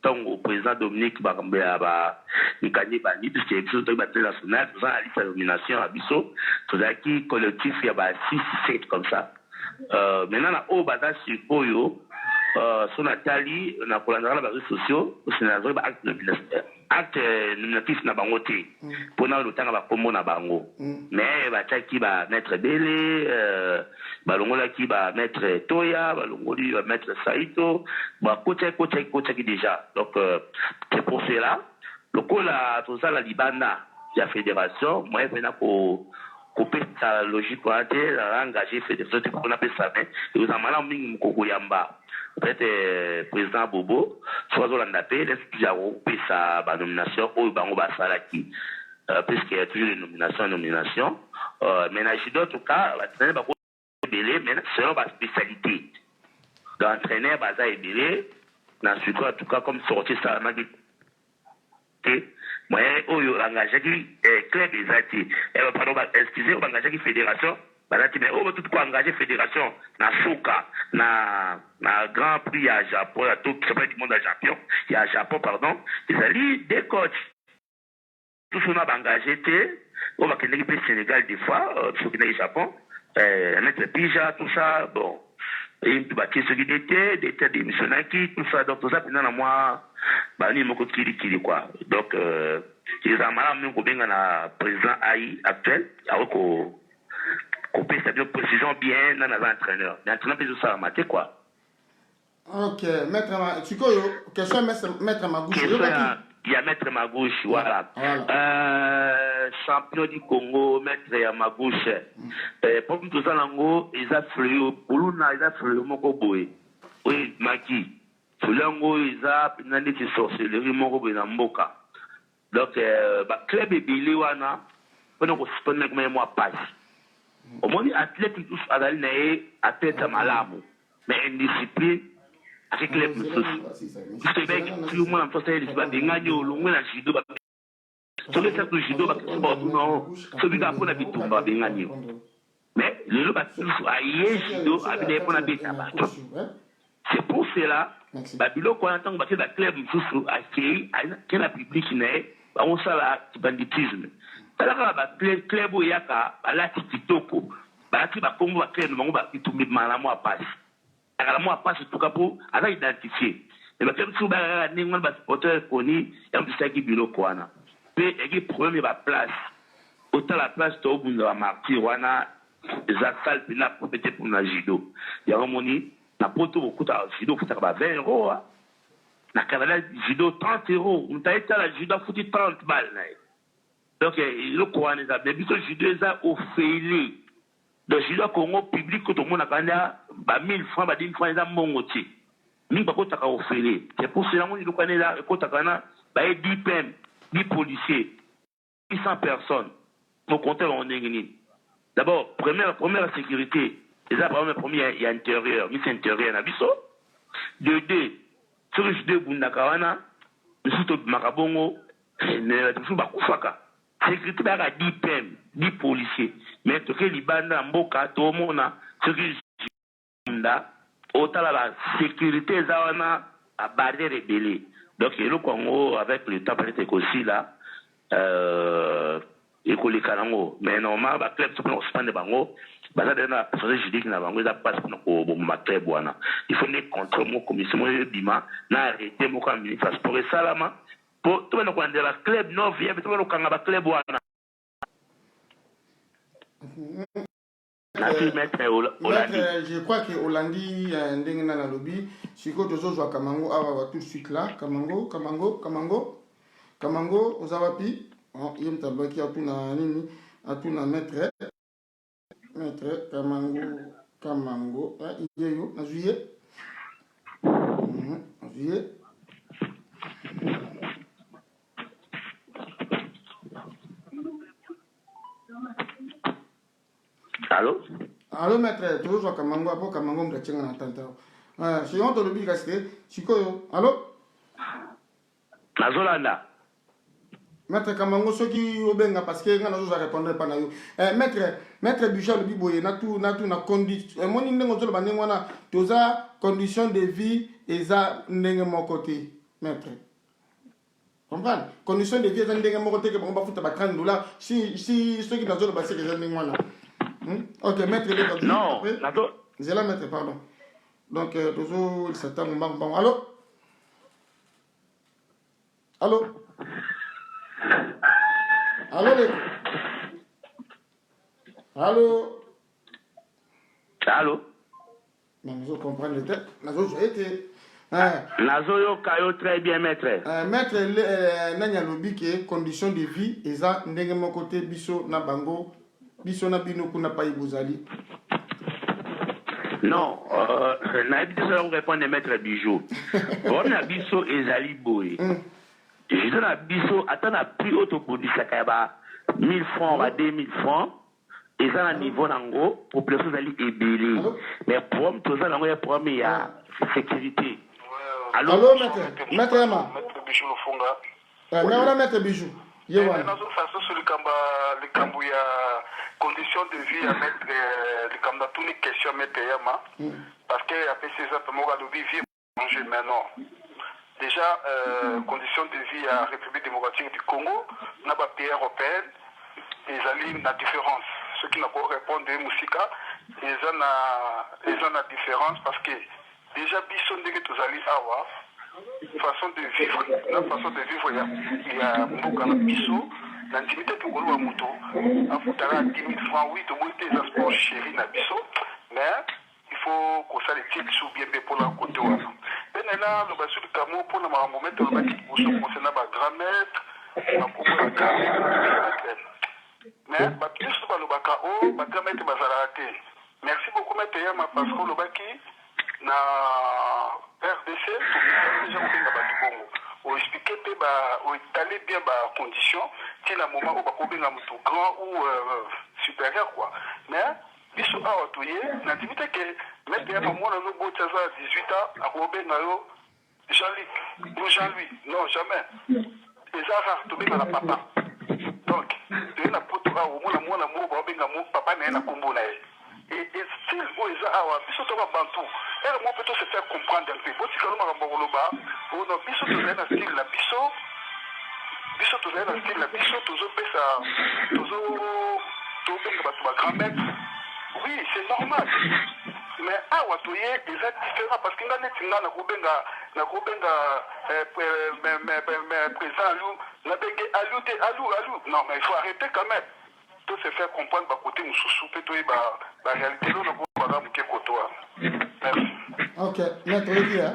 tango président Dominique Bakambea Nikani Bani puisque episode entraîneur national tout ça à la nomination à Bisso, tout ça qui collectif il y a 6-7 comme ça. Maintenant na au bada Oyo son Nathalie na kolandara les réseaux sociaux c'est na zo acte nominatif na bango te pona le temps ba kombo na bango mais ba taki ba maître Belé balongola ki ba maître Toya balongoli ba maître Saito ba coach qui déjà donc c'est pour cela le cola tout ça la libanda la fédération moi venir pour couper sa logique pour engager fédération pour appeler ça mais vous en malin mingi mukoko yamba peut-être président Bobo soit Zolanda P laisse couper sa nomination au bango basalaki puisqu'il y a toujours les nominations mais dans tout cas l'entraîneur va belé mais selon ma spécialité l'entraîneur baza belé dans ce cas en tout cas comme sortir ça m'a dit moi oyo engagé qui club ezati pardon excusez on engagé qui fédération balati mais on tout quoi engagé fédération na suka na grand prix à Japon à tout championnat du monde à Japon il y a Japon pardon ils allaient des coachs tout ça m'a engagé on va qu'il y ait Sénégal des fois sur le Japon mettre pija tout ça bon et puis bâtir ce qui était des missionnaires qui tout ça donc tout ça pendant moi bani moko kili quoi donc ils ont mal même ko benga na président AI actuel ko couper sa précision bien dans l'entraîneur l'entraîneur peut ça mater quoi. Ok maître Chikoyo question maître Magouche il y a maître Magouche voilà. Champion du Congo maître ya Magouche pour tout ça lango ils a fleu poluna ils a fleu moko boy oui maki fulango ils a nani qui sorcellerie moko boy na mboka donc ba club ebili wana pona ko sponsor comme moi passe au moins athlète tous azali na athlète malamu mais indiscipline avec club mususu c'est bien que tout le monde en fait ba bengani olongwe na judo ba sur le cercle judo ba sport non celui qui pona bitumba bengani mais le ba tous aye judo abine pona beta ba c'est pour cela ba biloko en tant que ba club mususu accueilli à quel public n'est on sala banditisme talaka ba club yaka balati kitoko balati ba kombo ba club bango ba itumbi malamu apasi akala apasi tuka po ala identifier et ba club suba ningo ba supporter koni ya mtisaki bilo kwana pe eki problème ba place autant la place to bunda ba martyr wana za salle pina peut-être pour na judo ya romoni na poto okuta judo futaka ba 20 euros na Canada judo 30 euros mtaita la judo futi 30 balles na donc le Coran est à mais biso judo est offert donc judo Congo public que tout le monde a gagné ba 1000 francs ba 10 francs za mongoti ni ba kota ka offert c'est pour cela on le connaît là kota kana ba 10 PM 10 policiers 100 personnes pour compter en ngini d'abord première sécurité les a premier il y a intérieur mais c'est intérieur na biso de deux sur le judo bundakawana biso to makabongo ne tout ba kufaka sécurité ba 10 PM 10 policiers mais to ke libanda mboka to mona ce qui nda otala la sécurité zawana a barrière rebelle donc le Congo avec le temps peut-être aussi là école kanango mais normalement ba club to ko spande bango baza na professeur juridique na bango za passe ko bo ma club wana il faut ne contre mo commission mo bima na arrêter mo ka ministre sport et salama pour tout le monde la club non vient tout le monde kanga ba club wana je crois que Hollandi ndenge na lobby siko tozo jwa Kamango awa tout de suite là Kamango ozawapi yem tabaki atuna nini atuna maître Kamango iyeyo na juillet Allô maître toujours Kamango apo Kamango mtachenga na tanta si on to lobi kaske sikoyo allô Nazolanda Maître Kamango soki obenga parce que ngana zo répondre pas na yo maître Boucher le biboye na condition moni ndengo zo bandengo na toza condition de vie eza ndenge mon côté maître comprendre condition de vie eza ndenge mon côté que bon ba futa ba $30 si soki na zo ba c'est que eza ndenge wana ok maître non c'est là maître pardon donc tozo il s'attend bon allô mais nous comprenons le tête Nazo yo kayo très bien maître maître nanya lobi ke condition de vie eza ndenge mon côté biso na bango biso na bino kuna pa ibuzali non na biso on répond maître bijou on a biso ezali boy je donne à biso attends à plus haute production kaba 1000 francs à 2000 francs et ça à niveau nango population zali ebeli mais problème tout ça nango ya problème ya sécurité allô maître Emma maître bijou le funga mais on a maître bijou yewa nazo façon sur le cambo ya condition de vie à mettre le cambo toutes les questions maître Emma parce que après ces autres mots de vie manger maintenant. Déjà, conditions de vie à la République démocratique du Congo, dans les pays européens, ils ont la différence. Ceux qui n'ont pas répondu à Moussika, ils ont la différence parce que déjà, ils ont dit que tous allez avoir façon de vivre. La façon de vivre, il y a beaucoup de biso. L'intimité de Golo à Mouto, à Foutara 10 000 francs, oui, tout le monde est des sports chéris na biso, mais il faut qu'on s'arrête sous bien pour la côté. Là, le bassin du Cameroun pour le moment, on se concerne à grand-maître, mais plus sur le Bakao, ma grand-maître m'a raté. Merci beaucoup, maître Yama, parce que le Baki, na RDC, déjà on expliquait on étalait bien les conditions, si le moment où on est grand ou supérieur, quoi. Mais, biso awa toye na dimite ke mete ya mwana no botsa za 18 ans akobe na yo Jean-Louis non jamais ezara to benga na papa donc to na poto awa mwana mo ba benga mo papa na kombo na et style o eza awa biso to ba bantu et moi peut se faire comprendre un peu botika no makambo koloba o no biso to na style la biso biso tozali na style na biso tozopesa tobenga bato bagrand maître. Oui, c'est normal. Mais awa toye eza différent parce que nga neti nga nakobenga président Alou nabenge Alou te Alou. Non, mais il faut arrêter quand même. Tout se faire comprendre ba côté mususu pe toye ba réalité lo nako ba buke kotoa. Merci. OK, maître Olivier.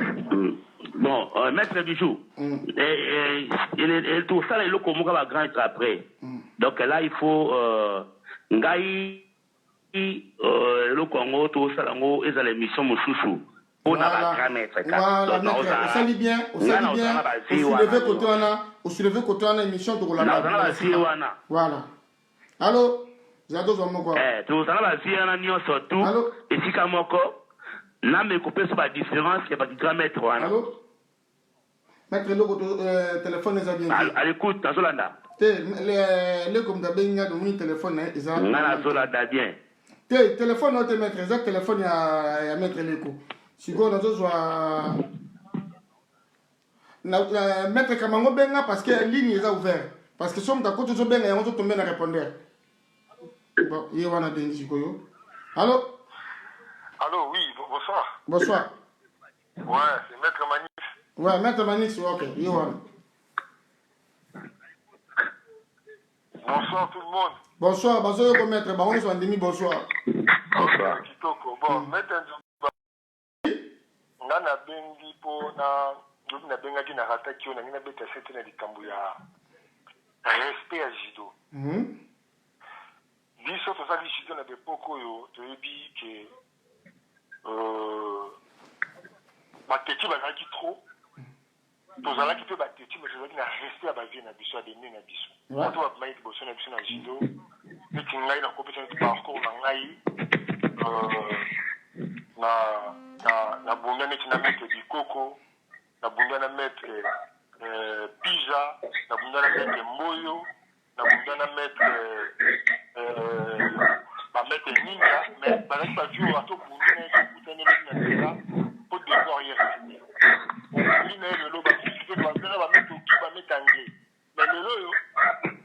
Bon, maître Bijou, et tout ça, il faut qu'on grand après. Donc là, il faut Ngaï, le Congo, tout ça, ils ont l'émission Moussoussou. On a la grand maître. Voilà, maître, on s'allie bien. Au soulevé côté on a émission de Rolanda. Voilà. Allô? Zado Zomoko. Tout ça, la vie, on a mis surtout. Et si Kamoko, là, mais couper sur la différence, il y a pas de grand maître. Allô? Maître, le téléphone est bien. À l'écoute, dans Zolanda. Les comme d'abord, il y a un téléphone. Dans Zolanda, bien. Téléphone, notre maître, exact téléphone, il y a maître l'écho. Si vous avez un maître Kamango Benga, parce que la ligne est ouverte. Parce que si on a côté de Benga, on va tomber dans répondeur. Bon, il y a un Benga. Allô? Allô, oui, bonsoir. Bonsoir. Ouais, c'est maître Manix. Ouais, maître Manix, ok, Yohan. Bonsoir tout le monde. Bonsoir, bonsoir, maître. On est en demi, bonsoir. Bonsoir. Bon, maître Nana Bengi pour na Benga qui n'a raté qui on a mis bête à cette année de Kambuya. Respect à Jido. Biso to sali Jido na bepoko yo to yebi que bateti bazaki trop. Tozala ki pe bateti mais tozaki na respect à bavie na biso à demi na biso. Wato ba maïki boso na biso na Jido. Neti ngai na compétence de parcours na ngai na bunda neti na mettre bikoko na bunda na mettre pizza na bunda na mettre moyo na bunda na mettre ba mettre ninja mais bazaki ba vio ato bunda na kutane na nzela pour devoir y rester ni na le loba ki ba bunda ba mettre ki ba mettre anglais mais le loyo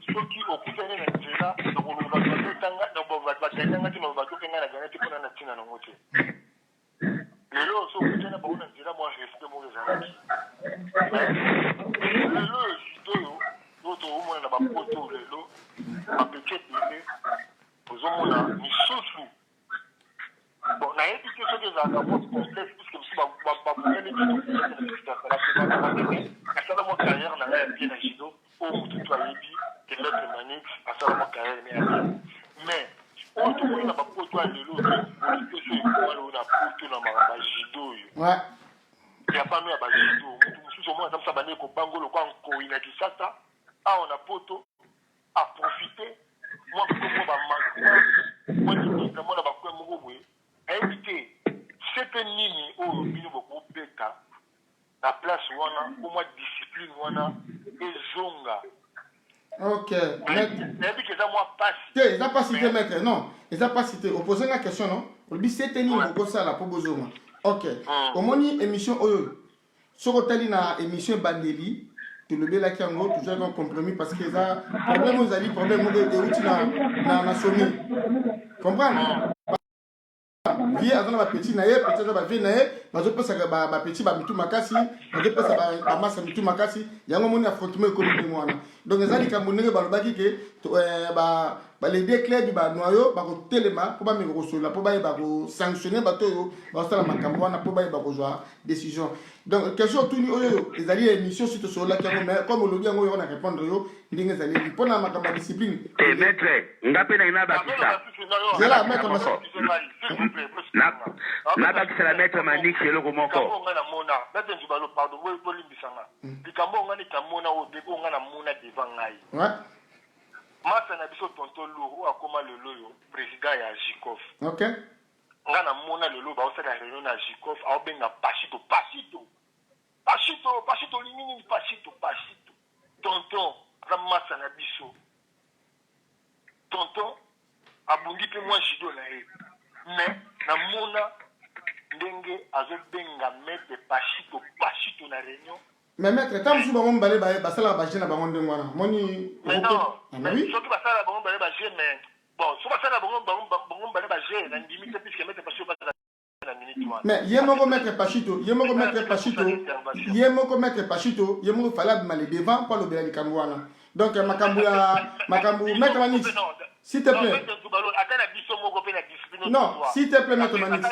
soki okutane na nzela na ko ba tanga na ba tanga ti na ba tokenga na ganati pona na tina na ngote lelo so kutana ba una nzela moi respect mo ezalaki lelo jidoyo toto umona na ba poto lelo ba petit bébé ozomona misusu bon na yebi que soki ezalaka mo complexe puisque biso babukani asala mo carrière na ngai ya bien na jido oyo motutu ayebi ke maître Manix asala mo carrière ne ya mais oyo tomoni na bapoto ya lelo politike so ekwala oyo na poto na makambo ya jido oyo ya bano ya bajido motu mosusu omona azamusa bane kobangolo kwa nkoi na kisasa awa na poto aprofite mwa bikombo bamanka mwa liminga mwana bakwe moko boye ayebi te sepe nini oyo bino bokobeta na place wana po mwa discipline wana ezonga. Ok. Nayebi ke eza mwa pasi te eza pasi te maître non eza pasi te opose nga question non olobi sete nini bokosala po bozonga. Ok. Omoni émission oyo soki otali na émission ebandeli tolobelaki yango tozwaki un compromis parce que eza problème ezali problème moko euti na somi comprendre vie aza na bapetit na ye petit aza bavie na ye bazopesaka bapetit bamitu makasi bazopesa bamasa mitu makasi yango moni affrontement économique wana donc eza likambo ndenge balobaki ke les deux clubs banoyo bakotelema mpo bameka kosolola mpo bayeba kosanctionne bato oyo bazosala makambo wana mpo bayeba kozwa décision. Donc question otuni oyo ezali émission si tosololaki yango mais comme olobi yango oyo na répondre yo ndenge ezali mpo na makambo ya discipline maître nga mpe na bakisa zela maître maso nabakisa la maître Manix eloko moko nga na mona maître Nzibalo pardon bolimbisanga likambo nga nikamona oyo deko nga na mona devant ngai masa na biso tonton Lourou akoma lelo yo président ya Jikov. Ok. Nga na mona lelo ba osala réunion na Jikov aobenga Pachito limini Pachito tonton za masa na biso tonton abundi pe moi jido na ye mais na mona ndenge azobenga mettre Pachito na réunion Mais maître, tant que vous avez balé, ça la bâche na bangon de moi. Moni. Mais non. Oui. Surtout ça la bangon balé bâche, mais bon, soit ça la bangon balé bâche, la limite puisque mettre pas sur la minute moi. Mais yemoko maître Pachito, yemoko maître Pachito, yemoko maître Pachito, yemoko fallait mal devant pour le bien du Cambouana. Donc makambu maître Manis. S'il te plaît. Non, s'il te plaît, maître Manis.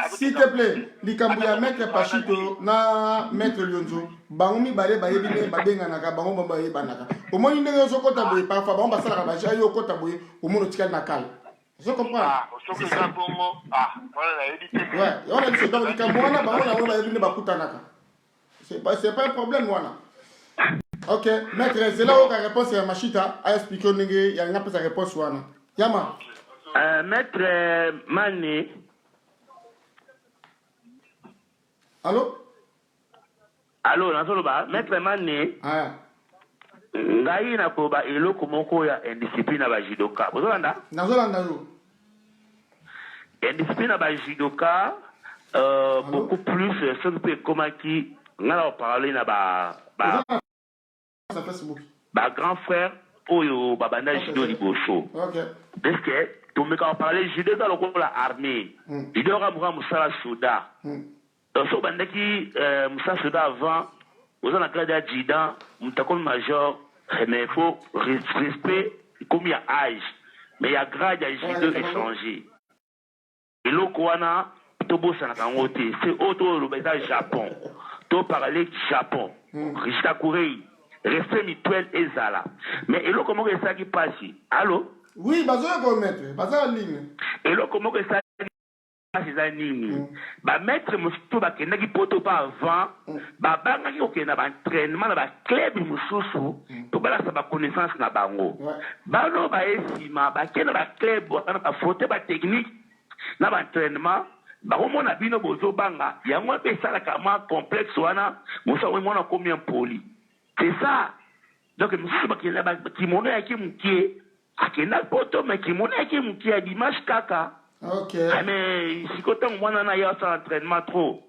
S'il te plaît, Likambouya maître Pachito na maître Lyonzo. Bangomi balé balé bine babenga naka bango baye banaka. Au moins il ne zo kota boye parfois bango basala ka baje ayo kota boye au moins tikal nakal. Je comprends. Ah, je comprends. Ah, voilà, éviter. Ouais, on a dit c'est donc Likambouana bango na baye bine bakuta naka. C'est pas un problème wana. Ok, maître, c'est là où la réponse est Machita a expliqué il y a une réponse wana. Yama. Maître Mané. Allô? Allô, Nazoloba, maître Mané. Ah. Ngai na koba eloko moko ya indiscipline ba judoka. Bozolanda? Nazolanda yo. Indiscipline ba judoka beaucoup plus ce que peut comment qui ngala parler na ba Facebook. Ba grand frère oyo babanda judo liboso. OK. Parce que tu me quand parler judo dans la armée. Judo ramura musala soda. Donc so bandaki musala soda avant aux en grade adjudant, mutakon major, mais il faut respect comme il y a âge. Mais il y a grade à judo échangé. Et l'okwana tobosa na kangote, c'est auto le Japon. To parler Japon. Rista Kourei. Respect mutuel et zala. Mais et là comment que ça qui passe? Allô? Oui, bazoya ko maître, bazoya ligne. Et là comment que ça passe ça ligne? Ba maître musto ba kenaki poto pa avant, ba banga ki okena ba entraînement na ba club mususu, to bala sa ba connaissance na bango. Ba no ba esima ba kena ba club ba na faute ba technique na ba entraînement. Ba mona bino bozo banga, yango pe sala kama complexe wana, musa we mona combien poli. C'est ça. Donc, je suis kimono yaki mukie, akena poto mais kimono yaki mukie a dimanche kaka. OK. Mais si quand on voit na ya sa entraînement trop.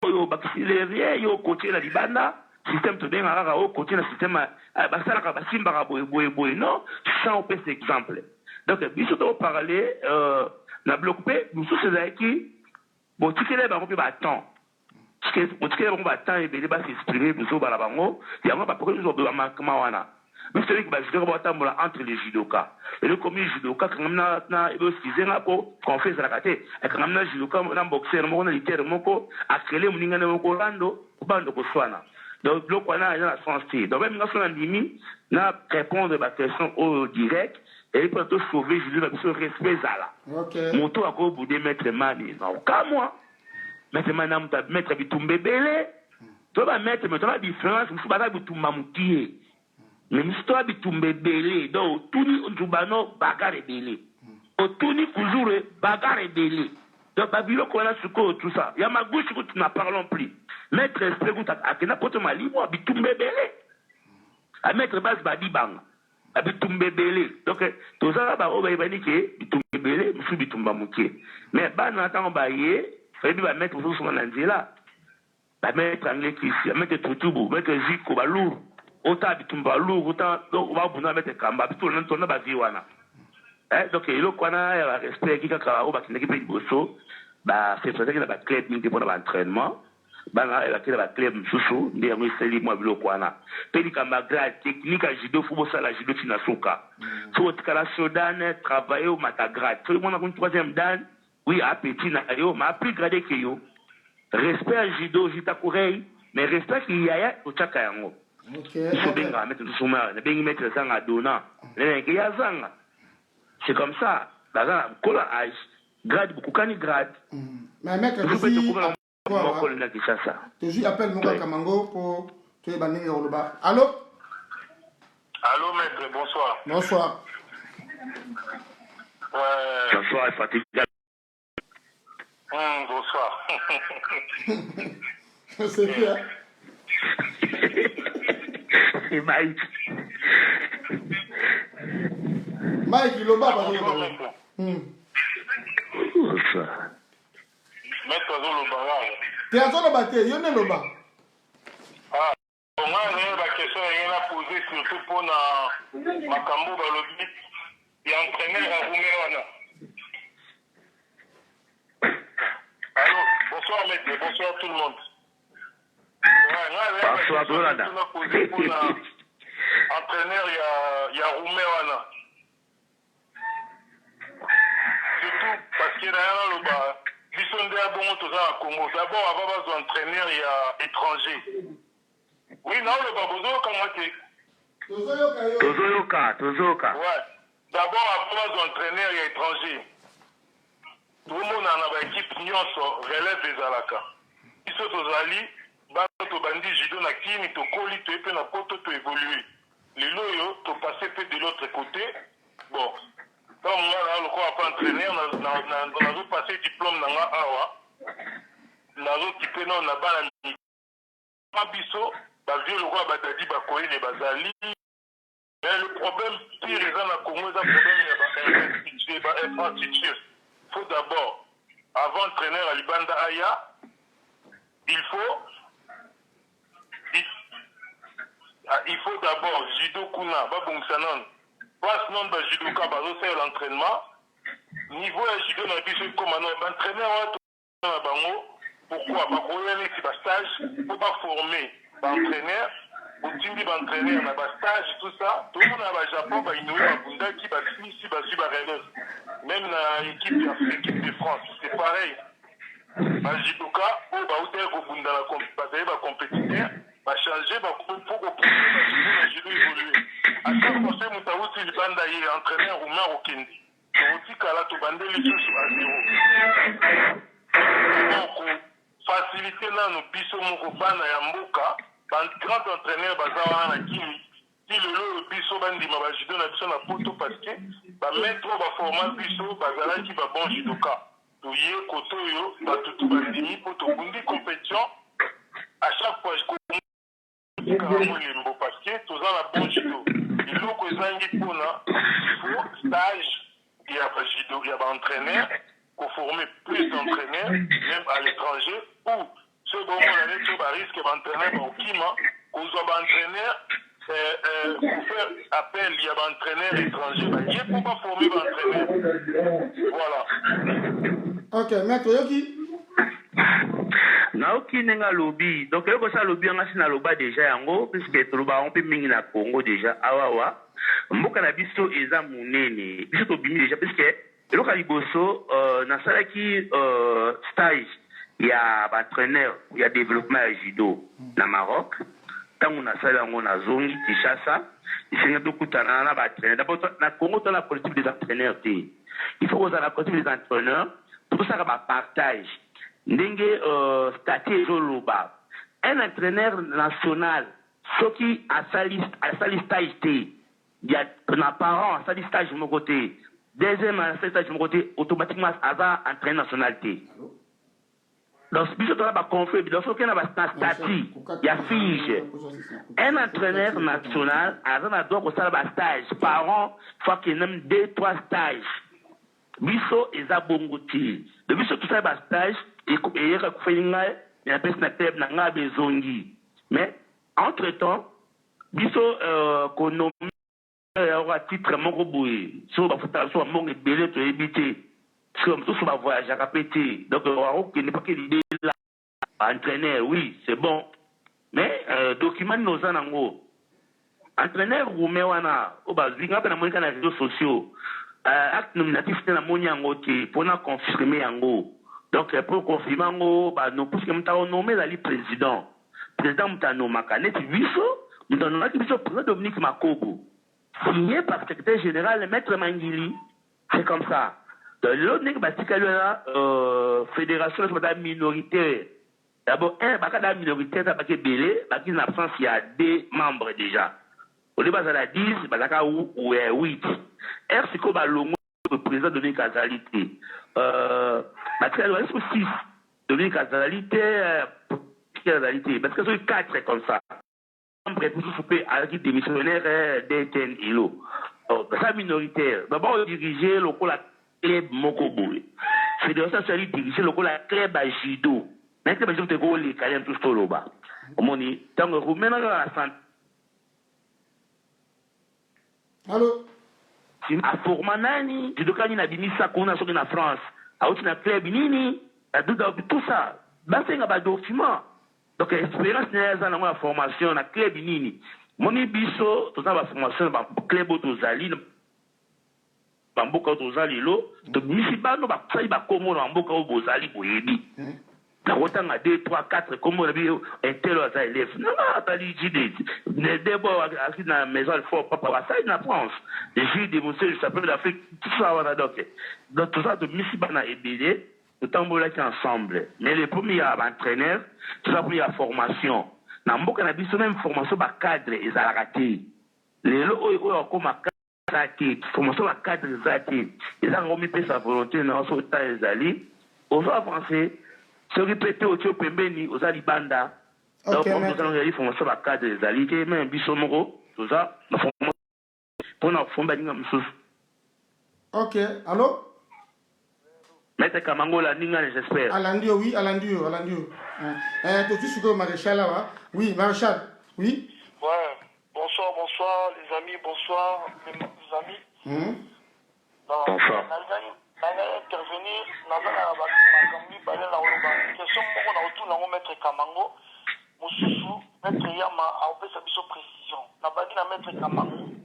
Yo bakisilerie yo coacher la libanda, système to denga kaka o coacher na système ba sala ka basimba ka boy non, ça on peut cet exemple. Donc, biso to parler na bloc P, nous tous ces qui bon tikele ba ko ba temps. Parce que on va attendre et va s'exprimer pour la bango, il y a pas pourquoi nous avons manquement wana. Mais c'est que je dois attendre entre les judokas. Et le commis judoka quand na excusez na ko confesse la kate. Et quand na judoka na boxer mo na liter moko akele muninga na moko lando bando ko swana. Donc le kwana na sens. Donc même na ndimi na répondre à la question au direct et il peut te sauver judo na biso respect zala. OK. Moto ako boudé maître mani. Non, ka moi. Maître Manam, maître Bitumbe Belé, tu vas mettre la différence, je ne sais pas Bitumba Moukié. Mais je suis Bitumbe Belé, donc tout ni Ndubano bagarre belé. Tout ni Koujoure bagarre belé. Donc Babylon qu'on a sur tout ça. Il y a ma gauche que tu n'en parlons plus. Maître Espregout à Kena Potoma Libo, Bitumbe Belé. À maître Bas Badibang, à Bitumbe Belé. Donc tout ça, on va y venir que Bitumbe Belé, je suis Bitumba Moukié. Mais ban attend bailler. Il va mettre tout sur l'anzela. Va mettre anglais Christian, mettre Tutubu, mettre Ziko, Balour, autant de Tumbalou, autant, donc on va vous mettre Kamba, tout le monde tourne à Viwana. Donc, il y a un respect qui a un peu de bosso, c'est pour ça qu'il y a un club qui est pour l'entraînement. Il y a un club chouchou, il y a un club moi, Bilokwana. Puis il y a un grade technique à judo, football, la judo, Tinasuka. Tout le monde Sudan, travailler au matagrade. Tout le monde a une troisième dan. Oui, appétit na yo, mais plus gradé que yo. Respect à judo, jita kourei, mais respect qu'il y a au tchaka yango. OK. Il faut bien mettre tout souma, ne bien mettre ça à dona. C'est comme ça. Dans un cola âge, grade beaucoup kani grade. Mais maître, je appelle mon Kamango pour tu es banni au bas. Allô? Allô, maître, bonsoir. Bonsoir. Bonsoir, fatigué. Bonsoir. C'est bien. C'est Mike. Mike, il est bas, par exemple. Maître Zolo Baga. Tu as Zolo Baté, il y en a le bas. question rien à poser surtout pour Makambo Balobi et entraîneur à Rouméwana. Allô, bonsoir maître, bonsoir tout le monde. Bonsoir Brolanda. Entraîneur il y a Rouméwana. Surtout parce qu'il y a le bas. Bisonde à bon tout ça à Congo. D'abord avant d'entraîneur il y a étranger. Oui, non, le babozo comment c'est Tozoyoka. Ouais. D'abord avant d'entraîneur il y a étranger. Tout le monde en a une équipe nyonso relève des alaka. Ils sont aux alliés. To bandi judo na kimi to koli to epe na poto to évoluer. Les loyo to passer peu de l'autre côté. Bon. Quand on a le corps pas entraîné, on a passé diplôme dans la awa. On a occupé non na bala ni. Pabiso, ba vieux le roi badadi ba koyi les bazali. Mais le problème pire est dans la Congo, c'est un problème il y a ba infrastructure. Faut d'abord avant entraîneur à Libanda Aya, il faut d'abord judo kuna babongsanon passe non ba judoka bazo faire l'entraînement niveau ya judo na biso comme non entraîneur na bango pourquoi ba koyeli ci ba stage pour pas former ba entraîneur otindi ba entraîneur na ba stage tout ça tout le monde na ba Japon ba inoué ba bunda qui ba ici ba suba relève même na équipe de France c'est pareil ba judoka ou ba hôtel ko bunda la compétiteur va changer pour évoluer. À chaque fois que nous avons dit Libanda est entraîneur ou maire au Kendi, nous avons dit qu'à la Tobande les choses à zéro. Donc, faciliter là nos bisous mon bana ya mboka, ban grand entraîneur bazawa na kimi, si le bisou bandi ma ba judo na biso na poto parce que ba mettre ba format bisou bazala qui va bon judoka. To yé kotoyo ba tutu bandimi pour to bundi compétition. À chaque fois je parce que tout ça la bon judo. Il faut que zangi pona il faut stage il y a pas judo il y a pas entraîneur pour former plus d'entraîneurs même à l'étranger ou ce dont on avait tout risque d'entraîneur au Kima aux entraîneurs pour faire appel il y a un entraîneur étranger il y a pour pas former d'entraîneur voilà. Ok maître Yoki naoki nenga lobby donc eloko sa lobby anga sina loba déjà yango puisque toloba on peut mingi na Congo déjà awawa mboka na biso eza munene biso tobimi déjà puisque eloko liboso nasalaki stage ya ba entraîneur ya développement ya judo na Maroc tango nasali yango na zongi Kinshasa isenga tokutana na ba entraîneur d'abord na Congo to la politique des entraîneurs il faut que ça la politique des entraîneurs tout ça ba partage ndenge statut ezoloba un entraîneur national soki asali stage te ya na parent asali stage moko te deuxième asali stage moko te automatiquement aza entraîneur national te donc biso toza baconflit donc soki na statut ya fige un entraîneur national aza na droit kosala bastage parent fois que même 2-3 stages biso eza bongo te de biso tosala bastage eyeka kufeli ngai napesi na club na ngai bezongi mais entre temps biso konome yaoka titre moko boye so bafutaka so bambongo ebele toyebi te so mosusu bavoyageaka mpe te donc akokende pake lide la entraîneur oui c'est bon mais document nini oza nango entraîneur roume wana o bazwi ngai mpe namonika na réseaux sociaux acte nominatif te namoni yango te mpona confirme yango. Donc, pour confirmer, parce que nous avons nommé le président. Le président nous a nommé président Dominique Makobo. Signé par le secrétaire général, le maître Mangili. C'est comme ça. L'autre, fédération minoritaire. D'abord, la minoritaire, en France, il y a 2 membres déjà. Au début, il y a 10, il y a 8. C'est comme le président Dominique Azalité. Parce qu'il y a 6 Dominique Azalité, parce que c'est 4 comme ça. Après, pour souper avec des missionnaires d'Étienne Hilo. Ça minoritaire. D'abord, on dirigeait le club Mokoboui. Fédération sociale dirigeait le club à Jido. Mais que je te dis, les Canadiens tous au Loba. On dit, tant que vous menez la santé, Allô? A forma nani, judoka ni na bimisa kuna soki na France. Auti na club nini, a tout ça. Basenga ba document. Donc expérience na la formation na club nini. Moni biso to ba formation ba club otozali ba mboka otozali lo, to misi bano ba sali ba komo na mboka obozali boyebi. Na wotanga 2 3 4 comme on a vu intelo à élève non atali jide ne debo aki na maison il faut papa ça na France les jeux démontré je s'appelle l'Afrique tout ça voilà donc tout ça de misi bana ebélé nous tambola qui ensemble mais le premier entraîneur tout ça pour la formation na mboka na biso même formation ba cadre ezalaka te lelo oyo comme cadre formation ba cadre ezati ezanga mi pesa volonté na so ta ezali on va avancer. Se répéter au tio pembeni aux alibanda. Donc on nous allons y faire ça cadre des alliés mais bisomoro tout ça pour nous fomba ninga msusu. OK, allô? Maître Kamango la ninga j'espère. Alandio oui, Alandio. Tu suis au maréchal là. Oui, maréchal. Oui. Ouais. Bonsoir les amis, bonsoir les amis. Bonsoir. Intervenir dans la question de maître Kamango, Moussousou, maître Yama a opéré sa précision. Na badi na maître Kamango.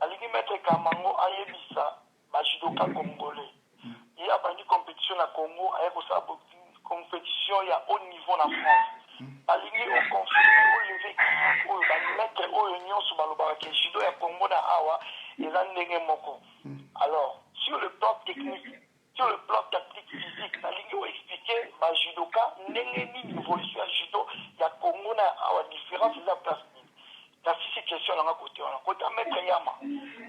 Aliki maître Kamango a yebisa ba judoka congolais. Il y a une compétition à Congo, il y a une compétition il y a haut niveau en France. Aliki au confirmé au levé au maître au union sur balobara que judo ya Congo na awa ils ont ndenge moko. Alors sur le plan technique, sur le plan tactique physique, la ligne a expliqué ma judoka n'est ni évolution à judo, il y a Congo na a différence de la place. La six question dans côté on a côté maître Yama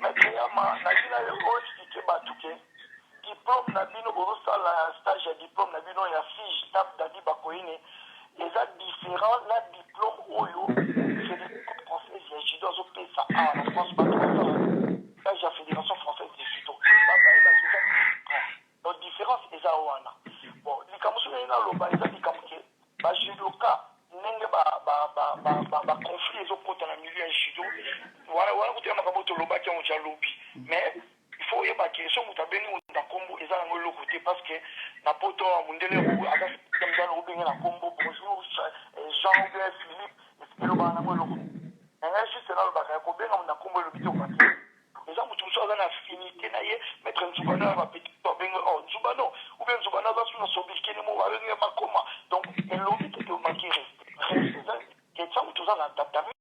na dina yo expliqué ba tuke diplôme na bino au sala stage ya diplôme na bino ya fige tap dadi bakoine les a différents la diplôme oyo c'est des français ya judo zo pesa a en France ba la fédération française de judo. Donc différence est à Ouana. Bon, les Kamoussoulés na loba ils a dit que ba judoka nenge ba conflit les autres côtés dans le milieu judo. Voilà côté na kaboto loba qui ont déjà lobby. Mais il faut y avoir question mutabeni na kombo eza na ngolo côté parce que na poto mundele ru aka comme dans le na kombo bonjour Jean Philippe est-ce que loba na ngolo. Et juste là loba ka ko benga na kombo le bito